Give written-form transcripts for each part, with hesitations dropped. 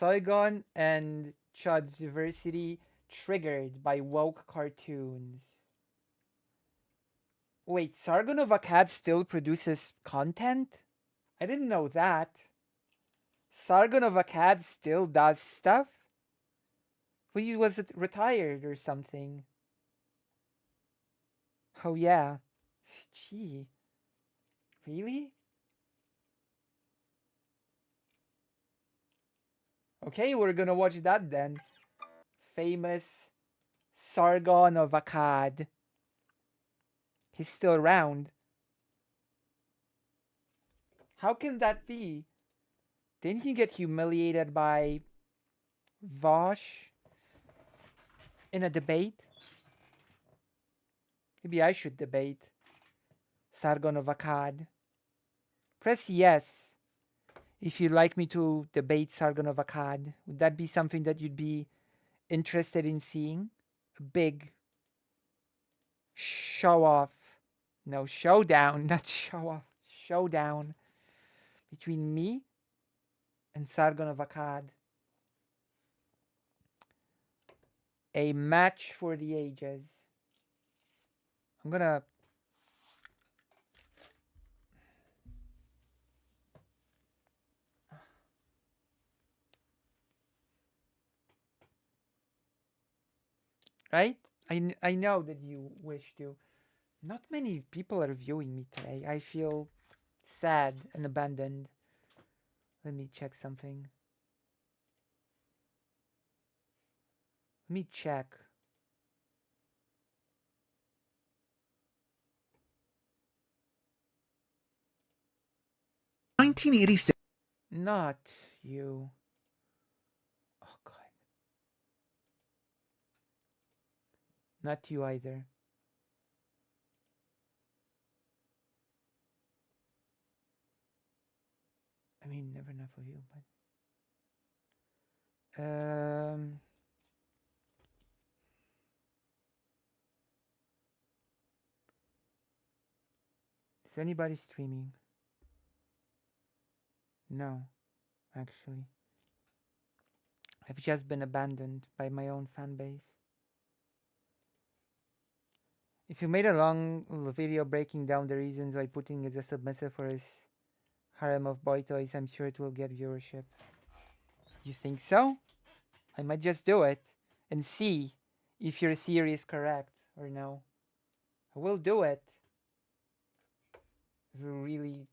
Saigon and Chud's diversity triggered by woke cartoons. Wait, Sargon of Akkad still produces content? I didn't know that. Sargon of Akkad still does stuff? Well, he was retired or something. Oh yeah. Gee. Really? Okay, we're gonna watch that then. Famous Sargon of Akkad. He's still around. How can that be? Didn't he get humiliated by Vosh in a debate? Maybe I should debate Sargon of Akkad. Press yes if you'd like me to debate Sargon of Akkad. Would that be something that you'd be interested in seeing? A big show off. No, showdown, not show off. Showdown between me and Sargon of Akkad. A match for the ages. I'm gonna... Right? I know that you wish to. Not many people are viewing me today. I feel sad and abandoned. Let me check something. Let me check. $19.86. Not you. Oh God. Not you either. I mean, never enough of you, but is anybody streaming? No, actually. I've just been abandoned by my own fan base. If you made a long video breaking down the reasons why Putin is a submissive for his harem of boy toys, I'm sure it will get viewership. You think so? I might just do it and see if your theory is correct or no. I will do it. It will really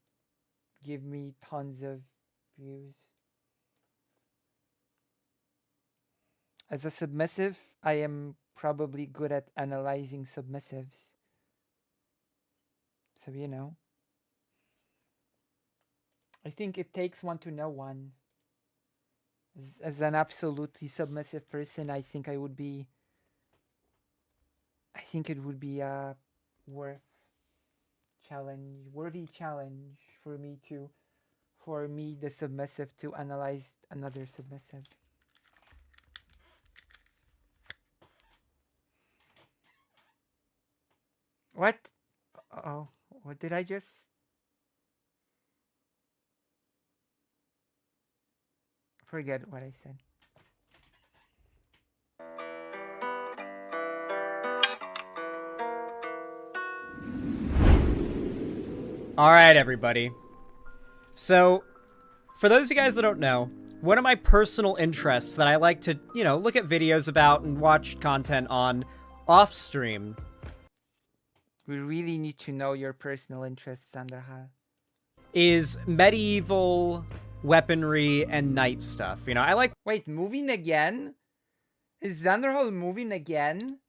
give me tons of views. As a submissive, I am probably good at analyzing submissives. So, you know. I think it takes one to know one. As an absolutely submissive person, I think it would be a worthy challenge for me the submissive to analyze another submissive. What? Oh, what did I just... Forget what I said. All right, everybody. So, for those of you guys that don't know, one of my personal interests that I like to, look at videos about and watch content on off stream. We really need to know your personal interests, Xanderhal. Is medieval weaponry and knight stuff. I like... Wait, moving again? Is Xanderhal moving again?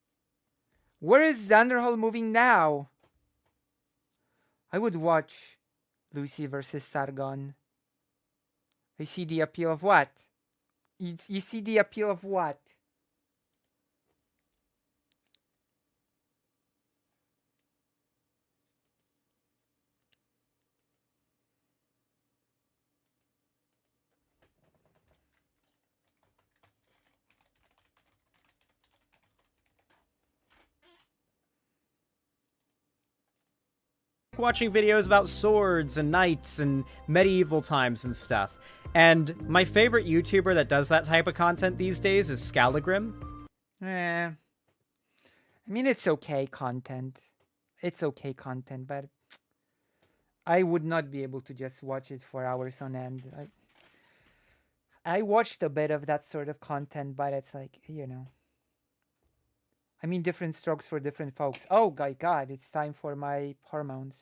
Where is Xanderhal moving now? I would watch Lucy versus Sargon. I see the appeal of what? You see the appeal of what? Watching videos about swords and knights and medieval times and stuff. And my favorite YouTuber that does that type of content these days is Scalagrim. I mean, it's okay content. It's okay content, but I would not be able to just watch it for hours on end. I watched a bit of that sort of content, but it's like, I mean, different strokes for different folks. Oh, my God, it's time for my hormones.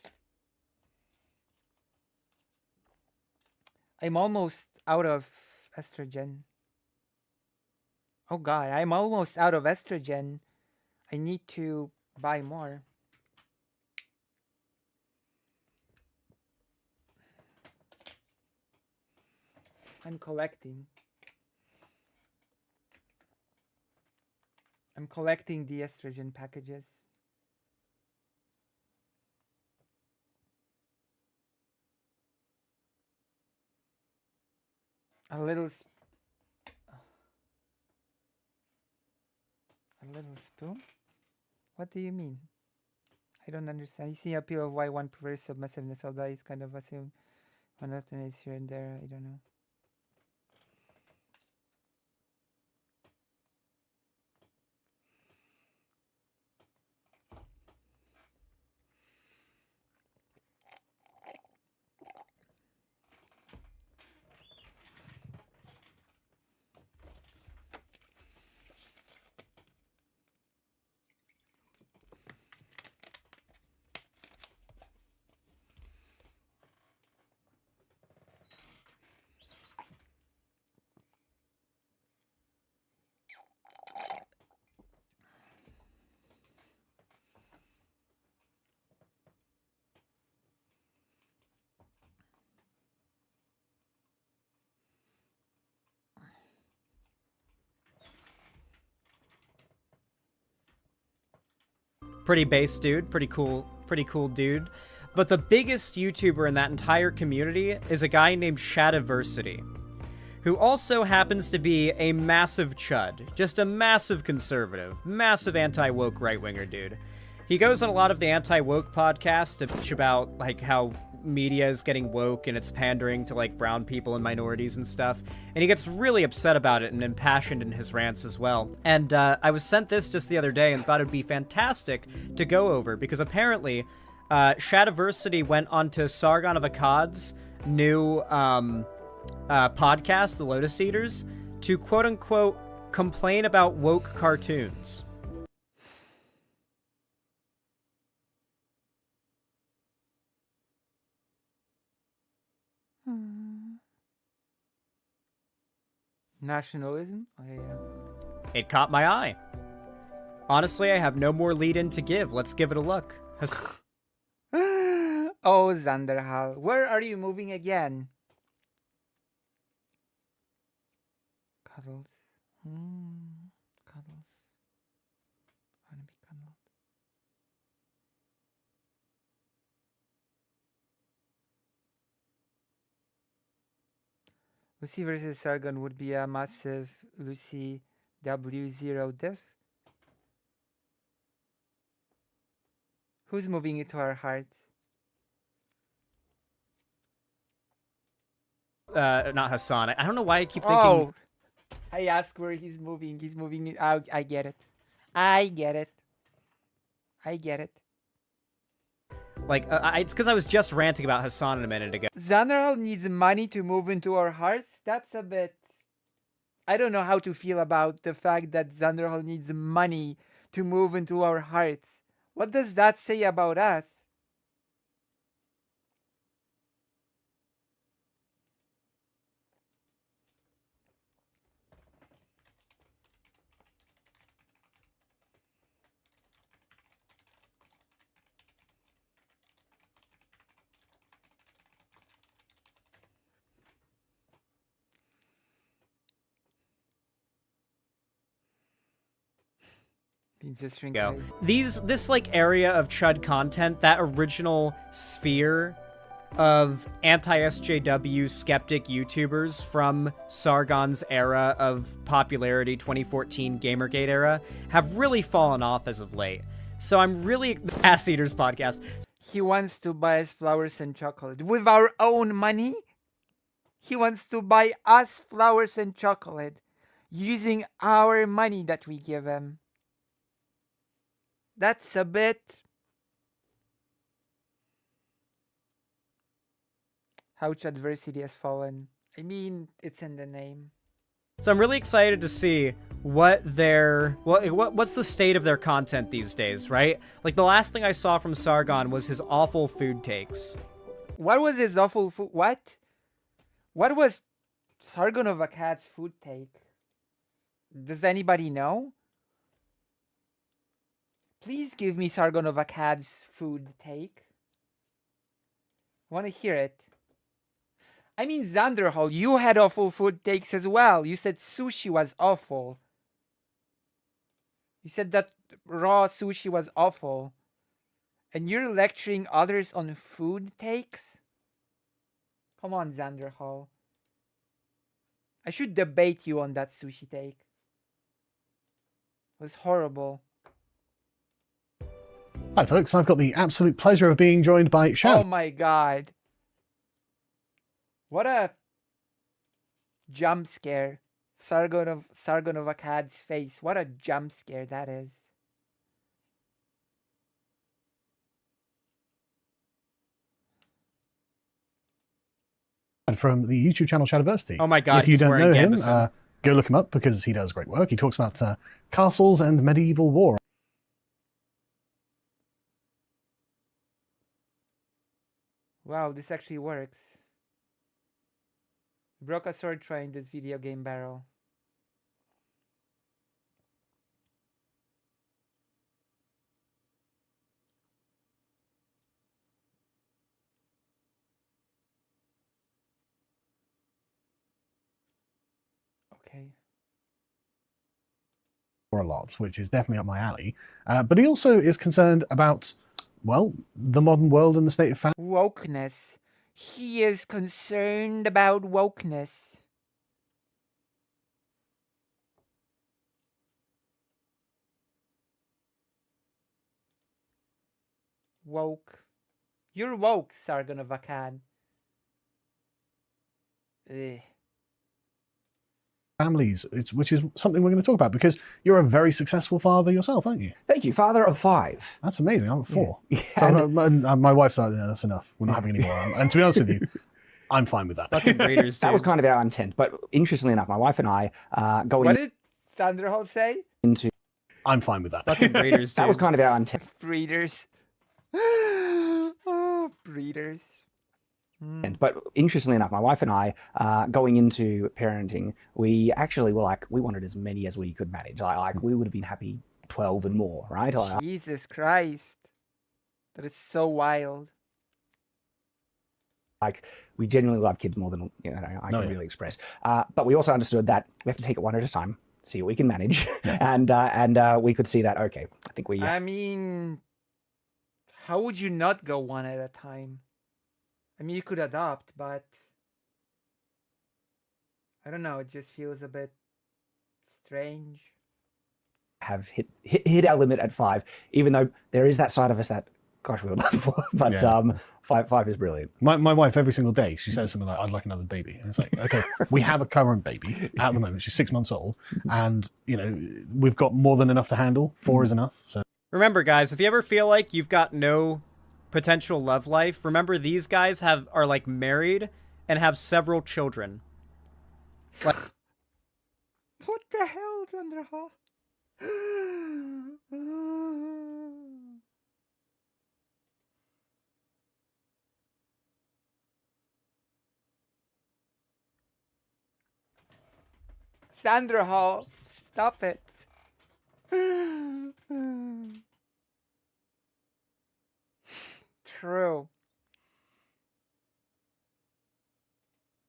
I'm almost out of estrogen. Oh, God, I'm almost out of estrogen. I need to buy more. I'm collecting. I'm collecting the estrogen packages. A little spoon? What do you mean? I don't understand. You see appeal of why one prefers submissiveness, although it's kind of assumed one alternates here and there. I don't know. Pretty base dude, pretty cool dude. But the biggest YouTuber in that entire community is a guy named Shadiversity, who also happens to be a massive chud, just a massive conservative, massive anti-woke right-winger dude. He goes on a lot of the anti-woke podcasts to bitch about, like, how media is getting woke and it's pandering to, like, brown people and minorities and stuff, and he gets really upset about it and impassioned in his rants as well. And I was sent this just the other day and thought it'd be fantastic to go over, because apparently Shadiversity went onto Sargon of Akkad's new podcast, The Lotus Eaters, to quote-unquote complain about woke cartoons. Nationalism? Oh, yeah. It caught my eye. Honestly, I have no more lead-in to give. Let's give it a look. Oh, Xanderhal, where are you moving again? Cuddles. Cuddles. Wanna be cuddled. Lucy versus Sargon would be a massive Lucy W0 diff. Who's moving into our hearts? Not Hassan. I don't know why I keep thinking... Oh! I asked where he's moving. He's moving out. I get it. I get it. I get it. Like, it's because I was just ranting about Hassan a minute ago. Xanderhal needs money to move into our hearts? That's a bit... I don't know how to feel about the fact that Xanderhal needs money to move into our hearts. What does that say about us? Go. This like area of chud content, that original sphere of anti-SJW skeptic YouTubers from Sargon's era of popularity, 2014 Gamergate era, have really fallen off as of late. So I'm really... Ass Eaters podcast. He wants to buy us flowers and chocolate with our own money? He wants to buy us flowers and chocolate using our money that we give him. That's a bit... Ouch, adversity has fallen. I mean, it's in the name. So I'm really excited to see what's the state of their content these days, right? Like the last thing I saw from Sargon was his awful food takes. What was his awful food? What? What was Sargon of Akkad's food take? Does anybody know? Please give me Sargon of Akkad's food take. I want to hear it. I mean, Xanderhal, you had awful food takes as well. You said sushi was awful. You said that raw sushi was awful. And you're lecturing others on food takes? Come on, Xanderhal. I should debate you on that sushi take. It was horrible. Hi folks, I've got the absolute pleasure of being joined by Shav. Oh my god. What a jump scare. Sargon of Akkad's face. What a jump scare that is. From the YouTube channel Shadiversity. Oh my god, if you he's don't wearing know him, Gambison. go look him up because he does great work. He talks about castles and medieval war. Wow, this actually works. Broke a sword trying this video game barrel. Okay. A lot, which is definitely up my alley. But he also is concerned about, well, the modern world and the state of Wokeness. He is concerned about wokeness. Woke. You're woke, Sargon of Akkad. Ugh. families, which is something we're going to talk about because you're a very successful father yourself, aren't you? Thank you, father of 5. That's amazing. I'm at 4. Yeah. So my wife's like, yeah, that's enough. We're not having any more. And to be honest with you, I'm fine with that. Fucking Raiders, That was dude. kind of our intent. But interestingly enough, my wife and I going What did Xanderhal say? into I'm fine with that. Fucking Raiders, dude. that was kind of our intent. Breeders. Oh, breeders. But interestingly enough, my wife and I going into parenting, we actually were like, we wanted as many as we could manage. Like we would have been happy 12 and more, right? Jesus Christ. That is so wild. Like we genuinely love kids more than I can yeah. really express. But we also understood that we have to take it one at a time, see what we can manage, and we could see that. Okay, I think we. I mean, how would you not go one at a time? I mean, you could adopt, but I don't know. It just feels a bit strange. Have hit our limit at 5, even though there is that side of us that, gosh, we would love more. But Yeah. five is brilliant. My wife, every single day, she says something like, I'd like another baby. And it's like, okay, we have a current baby at the moment. She's 6 months old. And, we've got more than enough to handle. 4 is enough. So Remember, guys, if you ever feel like you've got no potential love life, remember these guys are like married and have several children. Like, What the hell, Xanderhal? Xanderhal, stop it. True.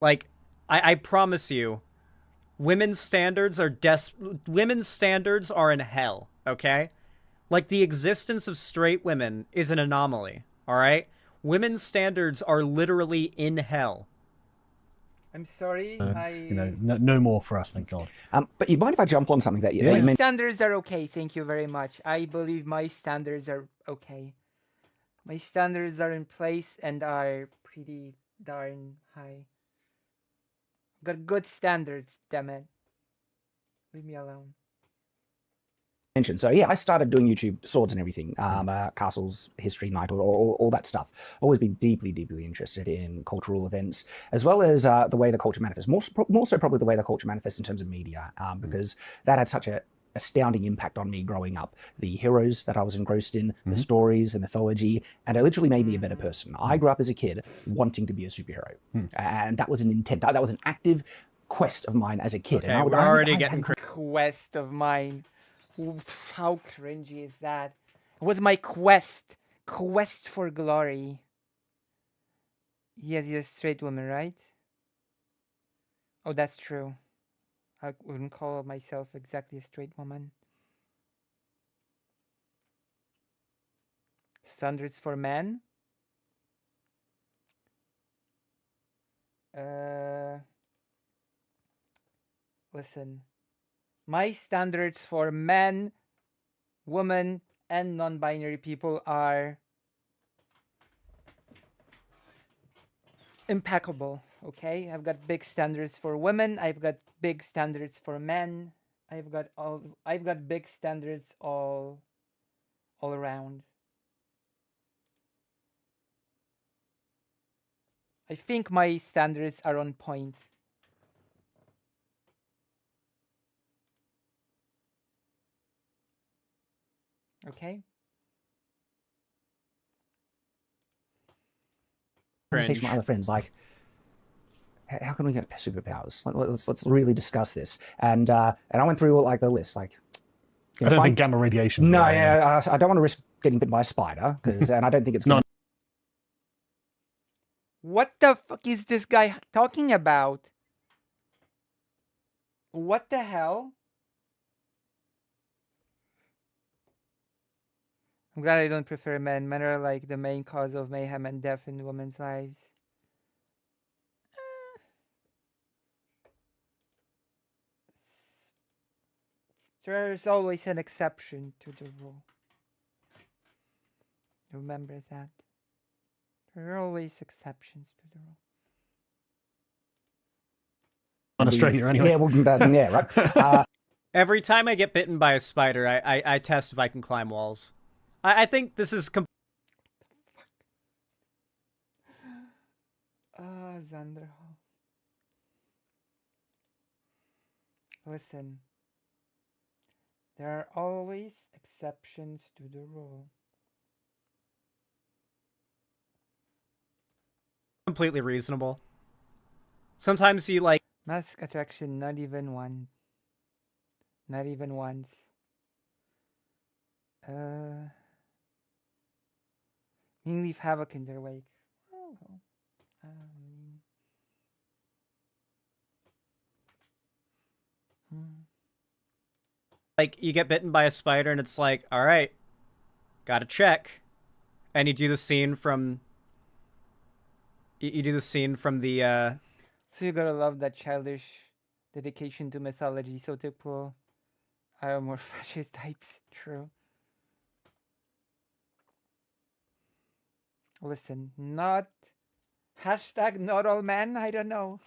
like I promise you, women's standards are in hell, okay? Like the existence of straight women is an anomaly, all right? Women's standards are literally in hell. I'm sorry. no more for us, thank God. But you mind if I jump on something that you Yeah. My mentioned? standards are okay. Thank you very much. I believe my standards are okay. My standards are in place and are pretty darn high. Got good standards, damn it. Leave me alone. So yeah, I started doing YouTube swords and everything, castles, history, knighthood, all that stuff. Always been deeply, deeply interested in cultural events, as well as the way the culture manifests. More so probably the way the culture manifests in terms of media, because that had such a astounding impact on me growing up. The heroes that I was engrossed in, the stories, the mythology, and it literally made me a better person. I grew up as a kid wanting to be a superhero, and that was an intent. That was an active quest of mine as a kid. Okay, and we're already getting Quest of mine. Oof, how cringy is that? It was my quest. Quest for glory. Yes, he's a straight woman, right? Oh, that's true. I wouldn't call myself exactly a straight woman. Standards for men? Listen. My standards for men, women, and non-binary people are impeccable. Okay, I've got big standards for women. I've got big standards for men. I've got big standards all around. I think my standards are on point. Okay. Conversation with other friends, like, how can we get superpowers? Let's really discuss this. And I went through like the list, like. I don't think gamma radiation. No, yeah, I don't want to risk getting bitten by a spider, and I don't think it's not. What the fuck is this guy talking about? What the hell? I'm glad I don't prefer men. Men are like the main cause of mayhem and death in women's lives. There's always an exception to the rule. Remember that. There are always exceptions to the rule. On Australia, anyway. Yeah, well, yeah, right. Every time I get bitten by a spider, I test if I can climb walls. I think this is Xanderhal. Listen. There are always exceptions to the rule. completely reasonable. Sometimes you like Mask attraction, not even one. Not even once. Leave havoc in their wake. Oh, like you get bitten by a spider and it's like, all right, gotta check, and you do the scene from the So you gotta love that childish dedication to mythology. So typical are more fascist types. True. Listen, not hashtag not all men. I don't know.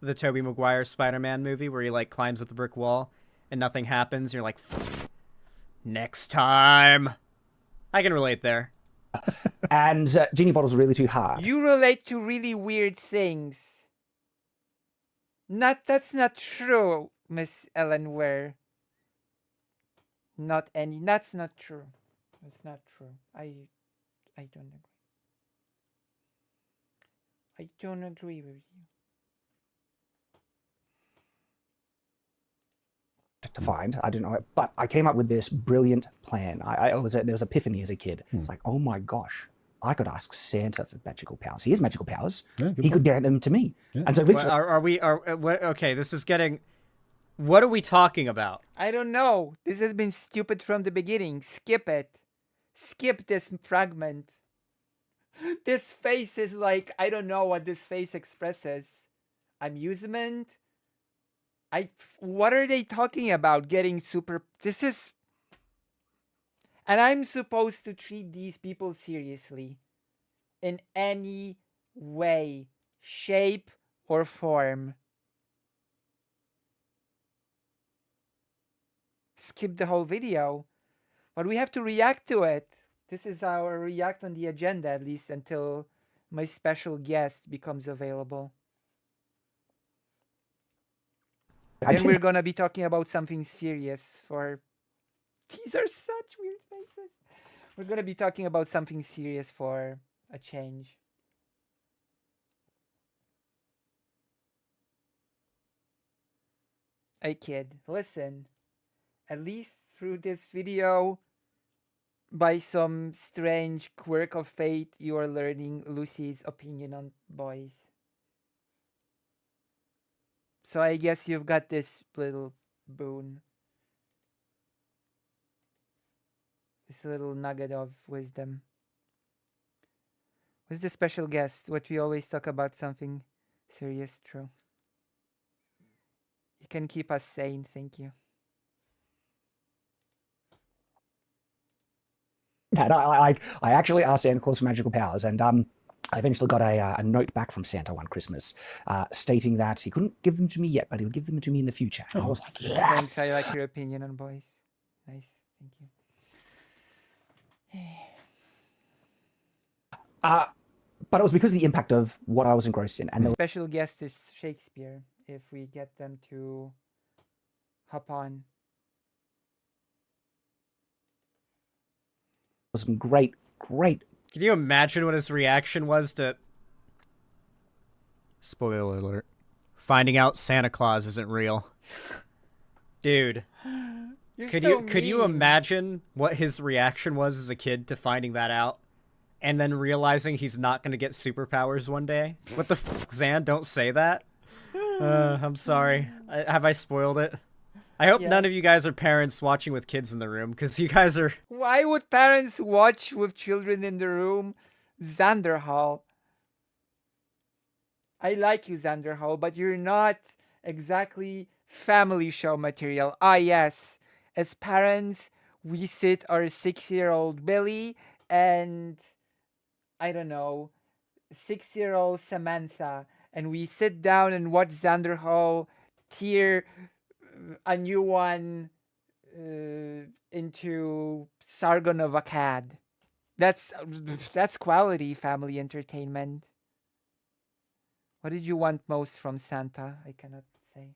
the Tobey Maguire Spider-Man movie where he like climbs up the brick wall and nothing happens. You're like, next time. I can relate there. And genie bottles are really too hard. You relate to really weird things. That's not true, Miss Ellen Ware. That's not true. That's not true. I don't agree. I don't agree with you. To find, I didn't know it, but I came up with this brilliant plan. There was epiphany as a kid. It's like, oh my gosh, I could ask Santa for magical powers. He has magical powers. Yeah, he could grant them to me. Yeah. And so literally, okay, this is getting, what are we talking about? I don't know. This has been stupid from the beginning. Skip it. Skip this fragment. This face is like, I don't know what this face expresses. Amusement? What are they talking about? Getting super. This is. And I'm supposed to treat these people seriously in any way, shape, or form. Skip the whole video. But we have to react to it. This is our react on the agenda, at least until my special guest becomes available. Then we're gonna be talking about something serious for. These are such weird faces. We're gonna be talking about something serious for a change. Hey kid, listen. At least through this video, by some strange quirk of fate, you are learning Lucy's opinion on boys. So I guess you've got this little boon. This little nugget of wisdom. Who's the special guest? What we always talk about something serious, true. You can keep us sane, thank you. And I actually asked Santa Claus for magical powers, and I eventually got a note back from Santa one Christmas stating that he couldn't give them to me yet, but he'll give them to me in the future. And I was like, yes! Thanks, I like your opinion on boys. Nice, thank you. But it was because of the impact of what I was engrossed in. And there Special guest is Shakespeare, if we get them to hop on. was some great. Can you imagine what his reaction was to... Spoiler alert. Finding out Santa Claus isn't real. Dude. Could you imagine what his reaction was as a kid to finding that out? And then realizing he's not going to get superpowers one day? What the f***, Xan? Don't say that. I'm sorry. Have I spoiled it? I hope none of you guys are parents watching with kids in the room, because you guys are... Why would parents watch with children in the room? Xanderhal. I like you, Xanderhal, but you're not exactly family show material. Ah, yes. As parents, we sit our 6-year-old Billy and, I don't know, 6-year-old Samantha, and we sit down and watch Xanderhal tear a new one into Sargon of Akkad. That's quality family entertainment. What did you want most from Santa? I cannot say.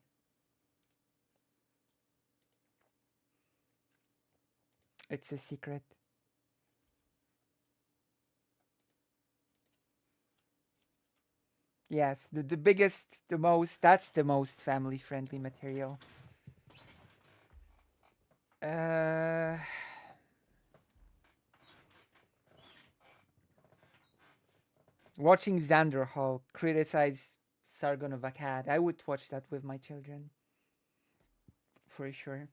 It's a secret. Yes, the biggest, the most, that's the most family friendly material. Watching Xanderhal criticize Sargon of Akkad, I would watch that with my children. For sure.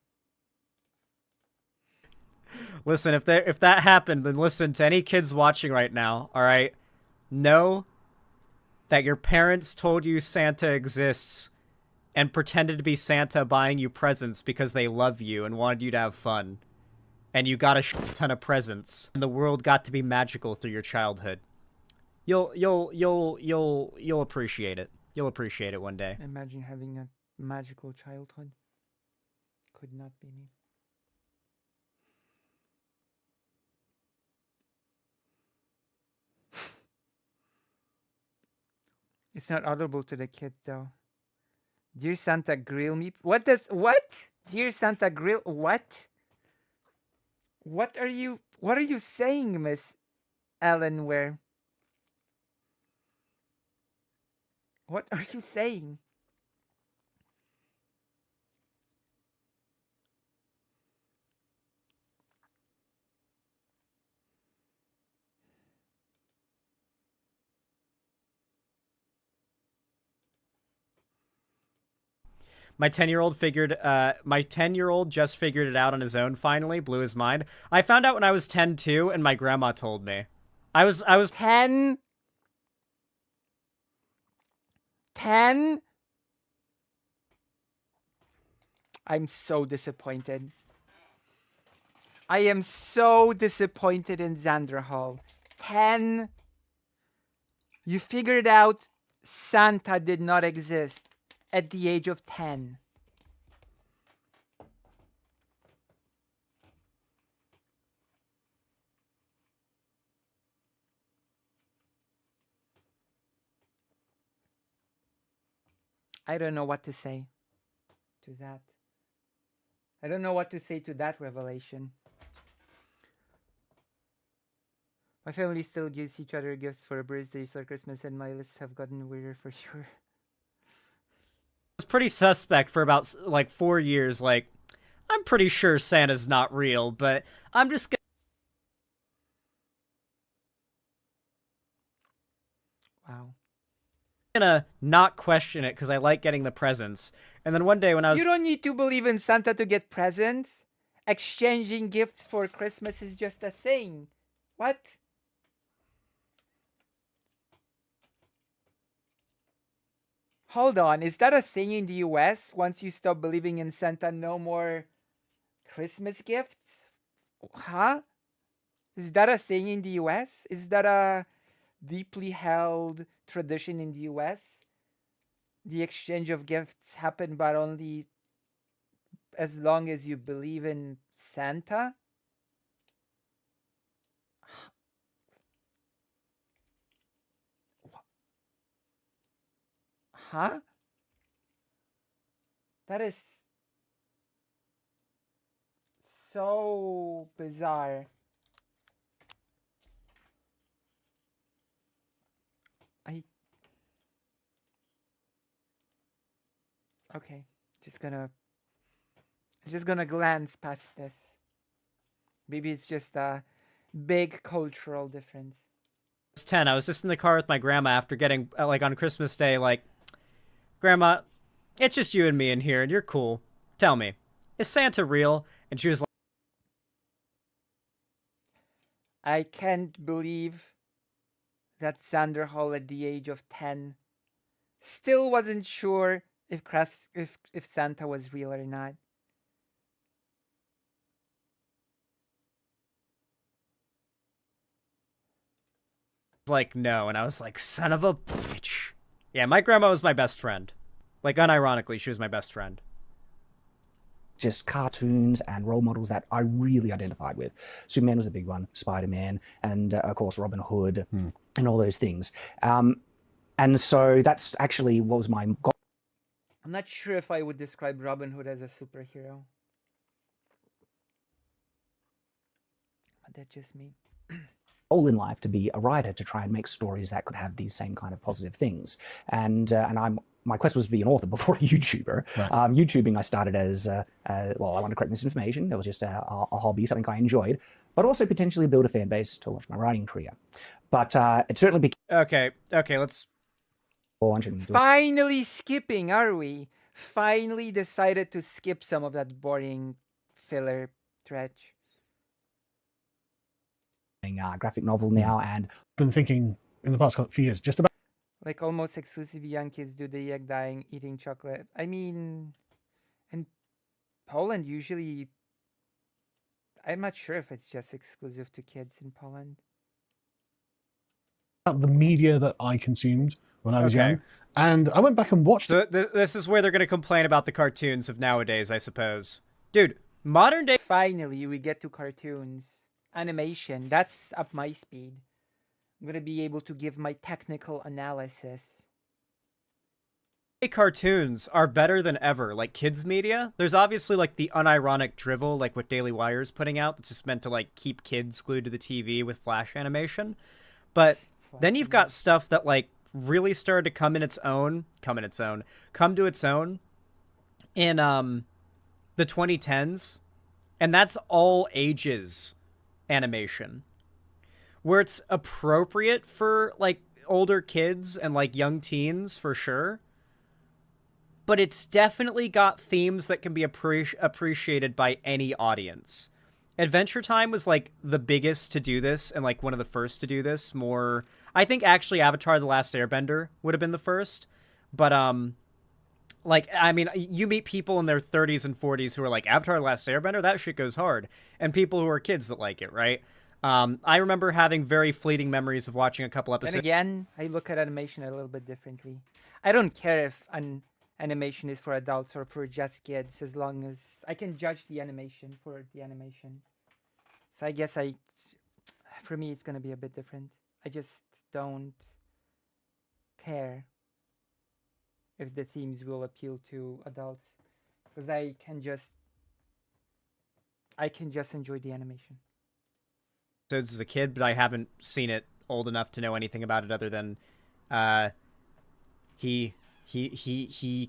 Listen, if that happened, then listen to any kids watching right now, alright? Know that your parents told you Santa exists and pretended to be Santa buying you presents because they love you and wanted you to have fun. And you got a ton of presents. And the world got to be magical through your childhood. You'll appreciate it. You'll appreciate it one day. Imagine having a magical childhood. Could not be me. It's not audible to the kids though. Dear Santa, grill me. What? Dear Santa, grill what? What are you saying, Miss Ellen Ware? What are you saying? My 10-year-old just figured it out on his own finally, blew his mind. I found out when I was 10 too, and my grandma told me. I was 10? 10? I'm so disappointed. I am so disappointed in Xanderhal. 10. You figured out Santa did not exist at the age of 10. I don't know what to say to that. I don't know what to say to that revelation. My family still gives each other gifts for birthdays or Christmas, and my lists have gotten weirder for sure. It's pretty suspect for about like 4 years. Like, I'm pretty sure Santa's not real, but I'm just Wow. gonna not question it because I like getting the presents. And then one day when I was You don't need to believe in Santa to get presents. Exchanging gifts for Christmas is just a thing. What? Hold on, is that a thing in the US? Once you stop believing in Santa, no more Christmas gifts? Huh? Is that a thing in the US? Is that a deeply held tradition in the US? The exchange of gifts happen, but only as long as you believe in Santa? Huh? That is so bizarre. Okay, just gonna glance past this. Maybe it's just a big cultural difference. 10, I was just in the car with my grandma after getting, like, on Christmas Day, like, Grandma, it's just you and me in here, and you're cool. Tell me, is Santa real? And she was like, I can't believe that Xanderhal at the age of 10 still wasn't sure if Santa was real or not. no, and I was like, son of a bitch. Yeah, my grandma was my best friend. Like, unironically, she was my best friend. Just cartoons and role models that I really identified with. Superman was a big one, Spider-Man, and of course Robin Hood, and all those things. And so that's actually what was my goal. I'm not sure if I would describe Robin Hood as a superhero. But that's just me. Goal in life to be a writer, to try and make stories that could have these same kind of positive things. And my quest was to be an author before a YouTuber. Right. YouTubing I started as well, I wanted to correct misinformation. It was just a hobby, something I enjoyed, but also potentially build a fan base to launch my writing career. But it certainly became Okay, let's... Finally skipping, are we? Finally decided to skip some of that boring filler stretch. Graphic novel now, and Been thinking in the past few years just about Like almost exclusively young kids do the egg dying, eating chocolate. I mean, in Poland usually, I'm not sure if it's just exclusive to kids in Poland. the media that I consumed when I was Okay. young. And I went back and watched So this is where they're going to complain about the cartoons of nowadays, I suppose. Dude, modern day Finally, we get to cartoons. Animation, that's up my speed. I'm gonna be able to give my technical analysis. cartoons are better than ever. Like, kids media, there's obviously, like, the unironic drivel, like what Daily Wire's putting out, that's just meant to, like, keep kids glued to the TV with flash animation. But then you've got stuff that, like, really started to come to its own in the 2010s, and that's all ages animation, where it's appropriate for, like, older kids and, like, young teens for sure, but it's definitely got themes that can be appreciated by any audience. Adventure Time was, like, the biggest to do this, and, like, one of the first to do this more. I think actually Avatar: The Last Airbender would have been the first, but Like, I mean, you meet people in their 30s and 40s who are like, Avatar: The Last Airbender, that shit goes hard. And people who are kids that like it, right? I remember having very fleeting memories of watching a couple Then episodes. again, I look at animation a little bit differently. I don't care if an animation is for adults or for just kids, as long as I can judge the animation for the animation. So I guess for me, it's gonna be a bit different. I just don't care if the themes will appeal to adults, because I can just enjoy the animation. As a kid, but I haven't seen it old enough to know anything about it other than he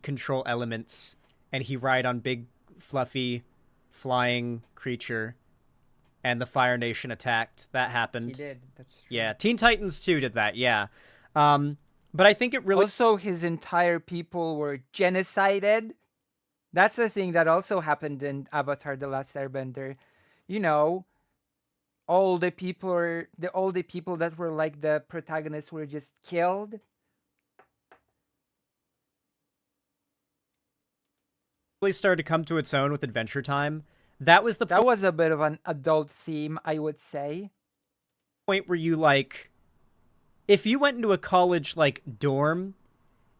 control elements and he ride on big fluffy flying creature and the Fire Nation attacked. That happened. He did. That's true. Yeah, Teen Titans 2 did that. Yeah. But I think it really Also, his entire people were genocided. That's a thing that also happened in Avatar: The Last Airbender. You know, all the people that were like the protagonists were just killed. really started to come to its own with Adventure Time. That was the That was a bit of an adult theme, I would say. point where you like, if you went into a college like dorm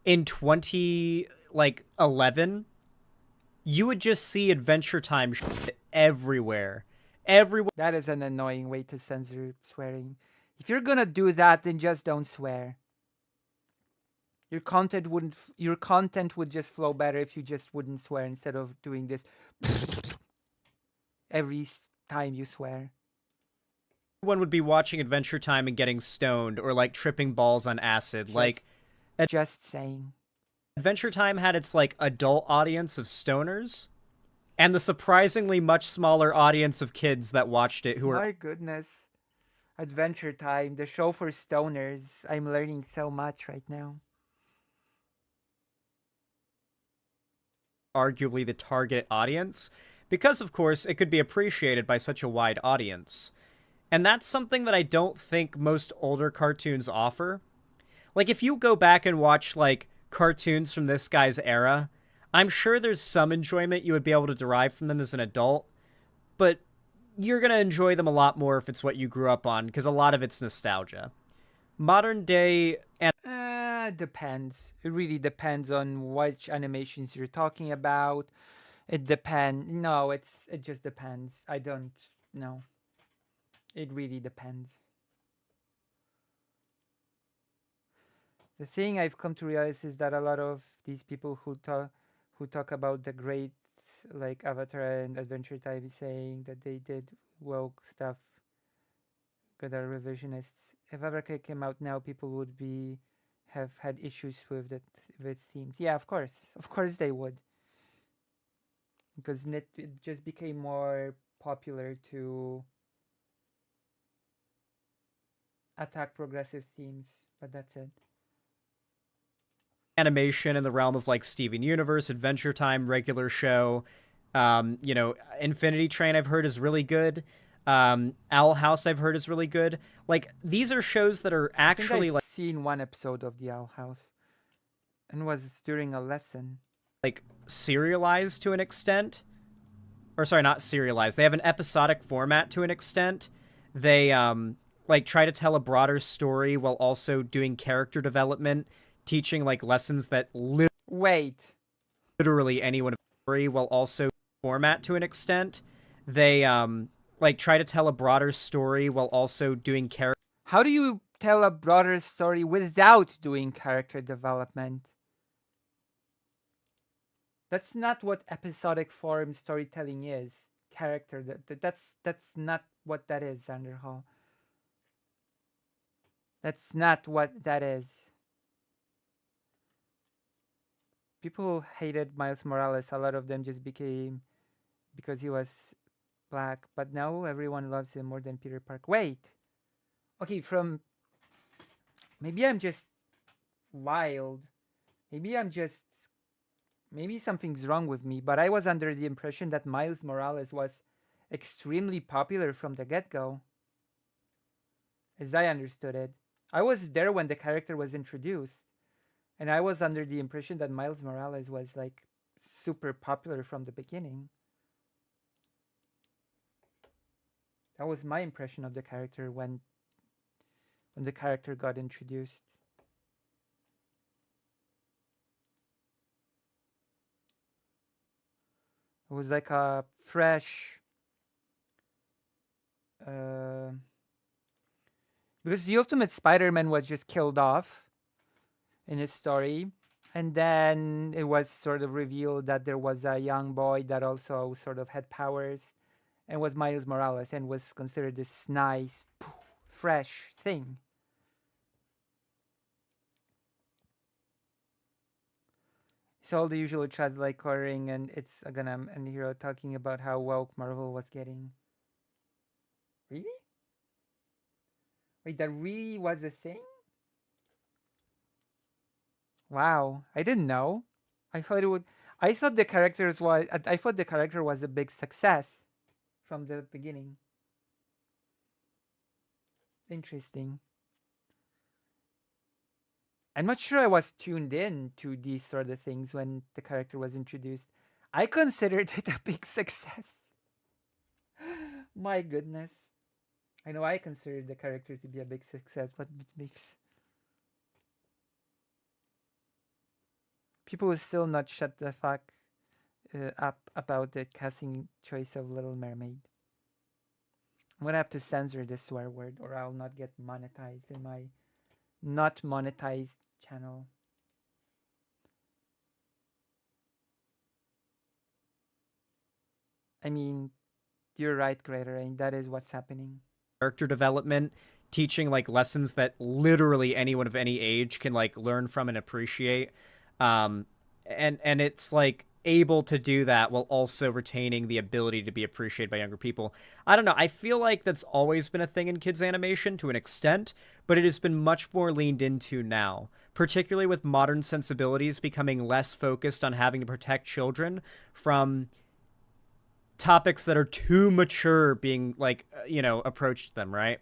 in 2011, you would just see Adventure Time shit everywhere. Everywhere. That is an annoying way to censor swearing. If you're gonna do that, then just don't swear. Your content would just flow better if you just wouldn't swear instead of doing this every time you swear. Everyone would be watching Adventure Time and getting stoned or like tripping balls on acid. Just saying. Adventure Time had its like adult audience of stoners and the surprisingly much smaller audience of kids that watched it who were My goodness. Adventure Time, the show for stoners. I'm learning so much right now. arguably the target audience because of course it could be appreciated by such a wide audience. And that's something that I don't think most older cartoons offer. Like if you go back and watch like cartoons from this guy's era, I'm sure there's some enjoyment you would be able to derive from them as an adult, but you're going to enjoy them a lot more if it's what you grew up on, because a lot of it's nostalgia. Modern day Depends. It really depends on which animations you're talking about. It just depends. I don't know. It really depends. The thing I've come to realize is that a lot of these people who talk about the great like Avatar and Adventure Time saying that they did woke stuff that are revisionists. If Avatar came out now, people would have had issues with its themes. Yeah, of course they would, because it just became more popular to attack progressive themes. But that's it. Animation in the realm of like Steven Universe, Adventure Time, regular show. Infinity Train I've heard is really good. Owl House I've heard is really good. Like these are shows that are actually I've like seen one episode of the Owl House, and was during a lesson. Like serialized to an extent. Or sorry, not serialized. They have an episodic format to an extent. They like try to tell a broader story while also doing character development, teaching like lessons that Wait. literally anyone story while also format to an extent. They like try to tell a broader story while also doing character. How do you tell a broader story without doing character development? That's not what episodic form storytelling is. That's not what that is, Xanderhal. That's not what that is. People hated Miles Morales. A lot of them just became because he was black, but now everyone loves him more than Peter Parker. Wait. Okay, maybe I'm just wild. Maybe something's wrong with me, but I was under the impression that Miles Morales was extremely popular from the get-go. As I understood it. I was there when the character was introduced. And I was under the impression that Miles Morales was like super popular from the beginning. That was my impression of the character when the character got introduced. It was like a fresh because the Ultimate Spider-Man was just killed off in his story, and then it was sort of revealed that there was a young boy that also sort of had powers and was Miles Morales and was considered this nice fresh thing. So all the usual chats like coloring, and it's Aganam and Hero talking about how woke Marvel was getting. Really? Wait, that really was a thing? Wow, I didn't know. I thought it would. I thought the characters was. I thought the character was a big success from the beginning. Interesting. I'm not sure I was tuned in to these sort of things when the character was introduced. I considered it a big success. My goodness. I know I considered the character to be a big success, but it makes people will still not shut the fuck up about the casting choice of Little Mermaid. I'm gonna have to censor this swear word or I'll not get monetized in my not monetized channel. I mean, you're right, Greater, and that is what's happening. Character development, teaching like lessons that literally anyone of any age can like learn from and appreciate. And it's like able to do that while also retaining the ability to be appreciated by younger people. I don't know. I feel like that's always been a thing in kids animation to an extent, but it has been much more leaned into now, particularly with modern sensibilities becoming less focused on having to protect children from topics that are too mature being like, approached to them, right?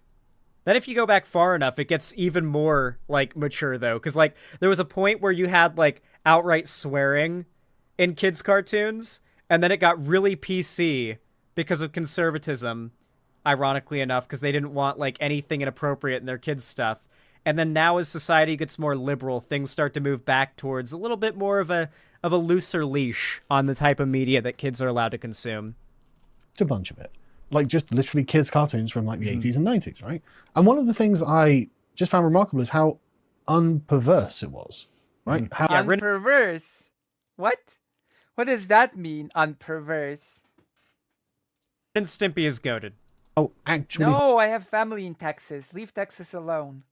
Then if you go back far enough, it gets even more like mature though, because like there was a point where you had like outright swearing in kids' cartoons, and then it got really PC because of conservatism, ironically enough, because they didn't want like anything inappropriate in their kids' stuff. And then now as society gets more liberal, things start to move back towards a little bit more of a looser leash on the type of media that kids are allowed to consume. It's a bunch of it. Like just literally kids' cartoons from like the 80s and 90s, right? And one of the things I just found remarkable is how unperverse it was, right? How Unperverse? What? What does that mean, unperverse? And Stimpy is goated. Oh, actually, No, I have family in Texas. Leave Texas alone.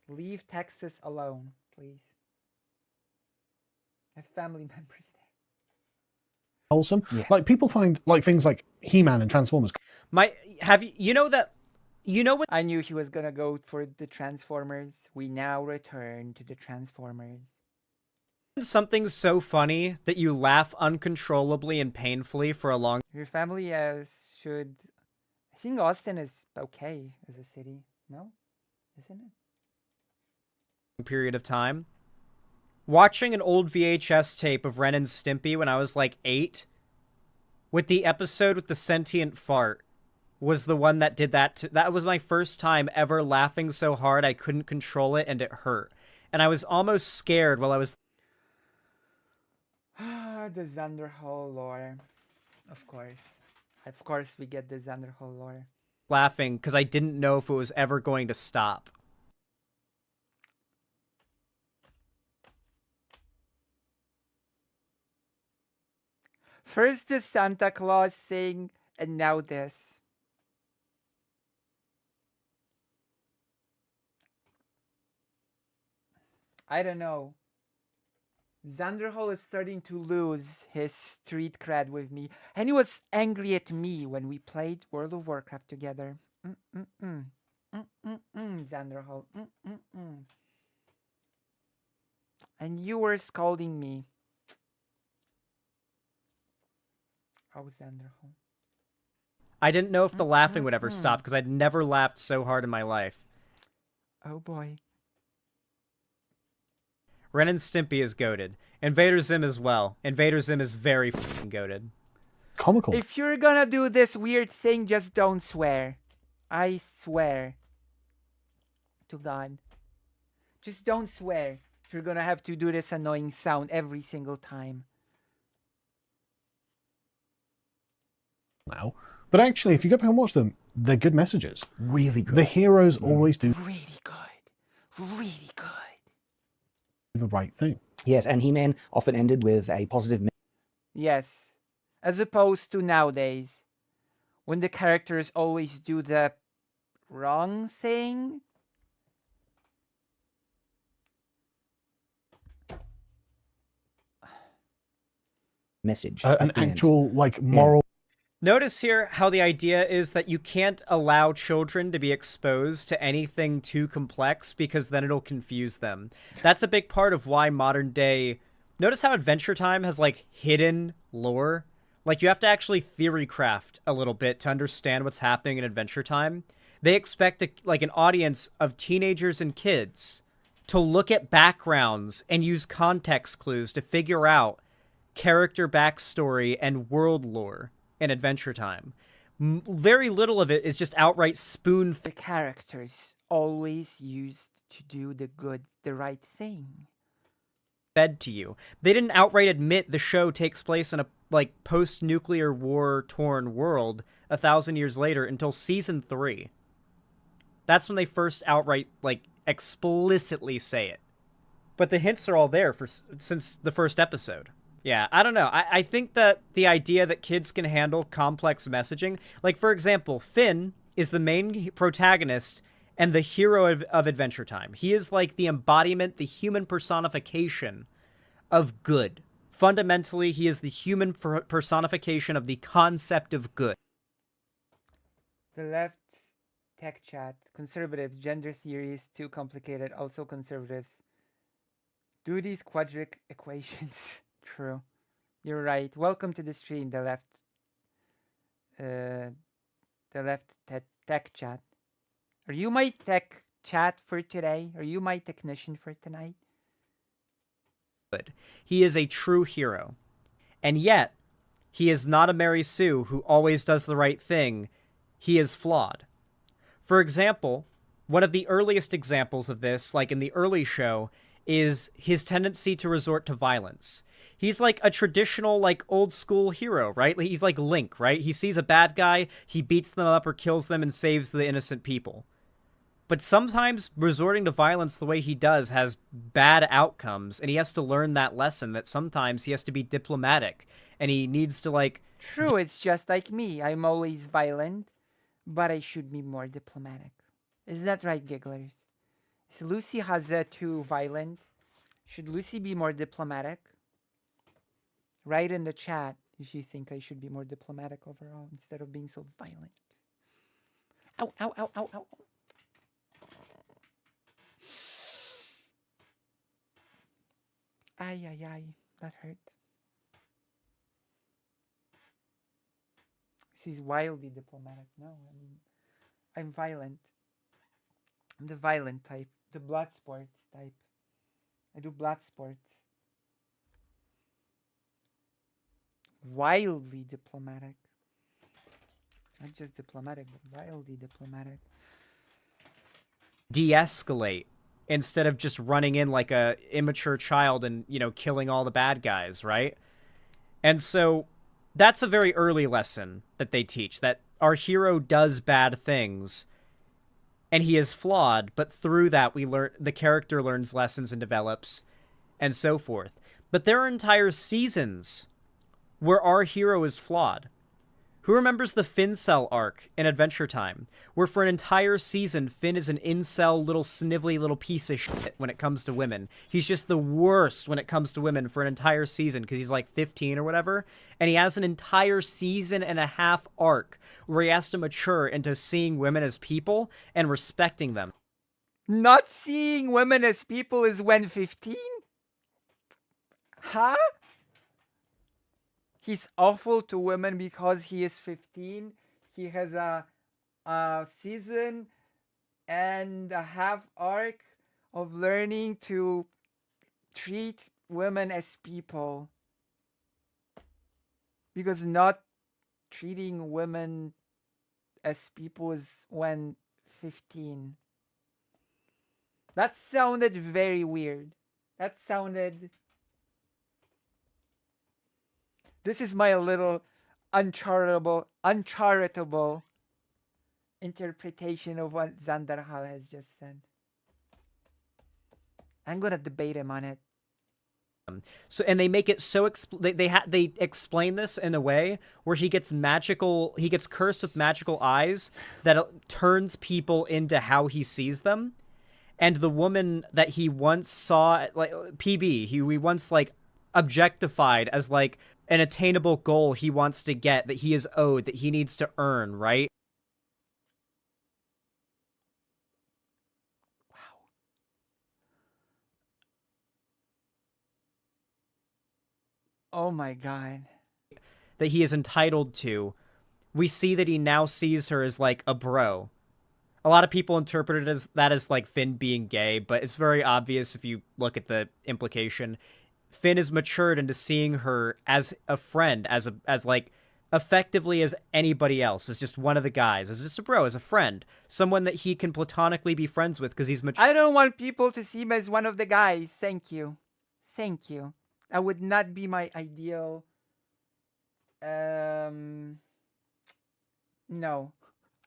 Leave Texas alone, please. I have family members there. wholesome. Yeah. Like people find like things like He-Man and Transformers. I knew he was gonna go for the Transformers. We now return to the Transformers. Something so funny that you laugh uncontrollably and painfully for a long Your family should. I think Austin is okay as a city. No, isn't it? period of time. Watching an old VHS tape of Ren and Stimpy when I was like 8, with the episode with the sentient fart, was the one that did that. That was my first time ever laughing so hard I couldn't control it and it hurt. And I was almost scared while I was The Xanderhal lore. Of course. Of course we get the Xanderhal lore. laughing because I didn't know if it was ever going to stop. First the Santa Claus thing, and now this. I don't know. Xanderhal is starting to lose his street cred with me, and he was angry at me when we played World of Warcraft together. Xanderhal. And you were scolding me. Oh, Xanderhal. I didn't know if the laughing would ever stop because I'd never laughed so hard in my life. Oh boy. Ren and Stimpy is goated. Invader Zim as well. Invader Zim is very fucking goated. Comical. If you're gonna do this weird thing, just don't swear. I swear. To God. Just don't swear. If you're gonna have to do this annoying sound every single time. Now, but actually, if you go back and watch them, they're good messages. Really good. The heroes always do Really good. Really good. the right thing. Yes, and He-Man often ended with a positive Yes. As opposed to nowadays, when the characters always do the wrong thing. message. An at the end. actual, like, moral. Notice here how the idea is that you can't allow children to be exposed to anything too complex because then it'll confuse them. That's a big part of why modern day... Notice how Adventure Time has, like, hidden lore? Like, you have to actually theory craft a little bit to understand what's happening in Adventure Time. They expect, an audience of teenagers and kids to look at backgrounds and use context clues to figure out character backstory and world lore in Adventure Time. Very little of it is just outright spoon. The characters always used to do the right thing. Fed to you. They didn't outright admit the show takes place in a post-nuclear war torn world 1,000 years later until season 3. That's when they first outright explicitly say it. But the hints are all there since the first episode. Yeah, I don't know. I think that the idea that kids can handle complex messaging, for example, Finn is the main protagonist and the hero of Adventure Time. He is the embodiment, the human personification of good. Fundamentally, he is the human personification of the concept of good. The left tech chat. Conservatives. Gender theory is too complicated. Also conservatives. Do these quadratic equations. True. You're right. Welcome to the stream, the left. Tech chat. Are you my tech chat for today? Are you my technician for tonight? Good. He is a true hero. And yet, he is not a Mary Sue who always does the right thing. He is flawed. For example, one of the earliest examples of this, in the early show, is his tendency to resort to violence. He's a traditional, old school hero, right? He's like Link, right? He sees a bad guy, he beats them up or kills them and saves the innocent people. But sometimes resorting to violence the way he does has bad outcomes, and he has to learn that lesson that sometimes he has to be diplomatic, and he needs to, True, it's just like me. I'm always violent, but I should be more diplomatic. Isn't that right, gigglers? Is Lucy Haza too violent? Should Lucy be more diplomatic? Write in the chat if you think I should be more diplomatic overall instead of being so violent. Ow, ow, ow, ow, ow. Ay, ay, ay. That hurt. She's wildly diplomatic. No, I'm violent. I'm the violent type. The blood sports type. I do blood sports. Wildly diplomatic. Not just diplomatic, but wildly diplomatic. de-escalate instead of just running in like a immature child and, killing all the bad guys, right? And so that's a very early lesson that they teach, that our hero does bad things and he is flawed, but through that the character learns lessons and develops and so forth. But there are entire seasons where our hero is flawed. Who remembers the Fincel arc in Adventure Time, where for an entire season, Finn is an incel, little snivelly little piece of shit when it comes to women. He's just the worst when it comes to women for an entire season, because he's 15 or whatever, and he has an entire season and a half arc where he has to mature into seeing women as people and respecting them. Not seeing women as people is when 15? Huh? He's awful to women because he is 15. He has a season and a half arc of learning to treat women as people. Because not treating women as people is when 15. That sounded very weird. That sounded... This is my little uncharitable interpretation of what Xanderhal has just said. I'm gonna debate him on it. So, and they make it so they explain this in a way where he gets cursed with magical eyes that turns people into how he sees them. And the woman that he once saw, like PB, he once like objectified as like an attainable goal he wants to get, that he is owed, that he needs to earn, right? Oh my god. That he is entitled to. We see that he now sees her as like a bro. A lot of people interpret it as that as like Finn being gay, but it's very obvious if you look at the implication. Finn is matured into seeing her as a friend, as like effectively as anybody else, as just one of the guys, as just a bro, as a friend, someone that he can platonically be friends with because he's mature. I don't want people to see me as one of the guys. Thank you. Thank you. That would not be my ideal. No.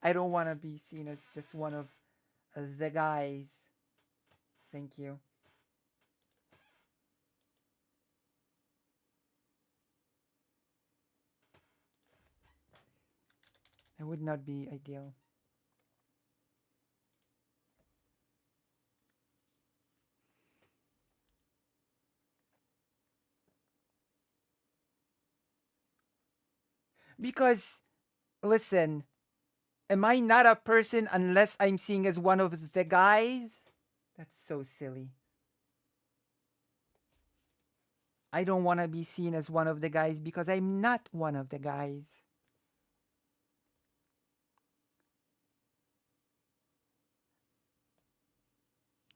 I don't want to be seen as just one of the guys. Thank you. It would not be ideal. Because, listen, am I not a person unless I'm seen as one of the guys? That's so silly. I don't want to be seen as one of the guys because I'm not one of the guys.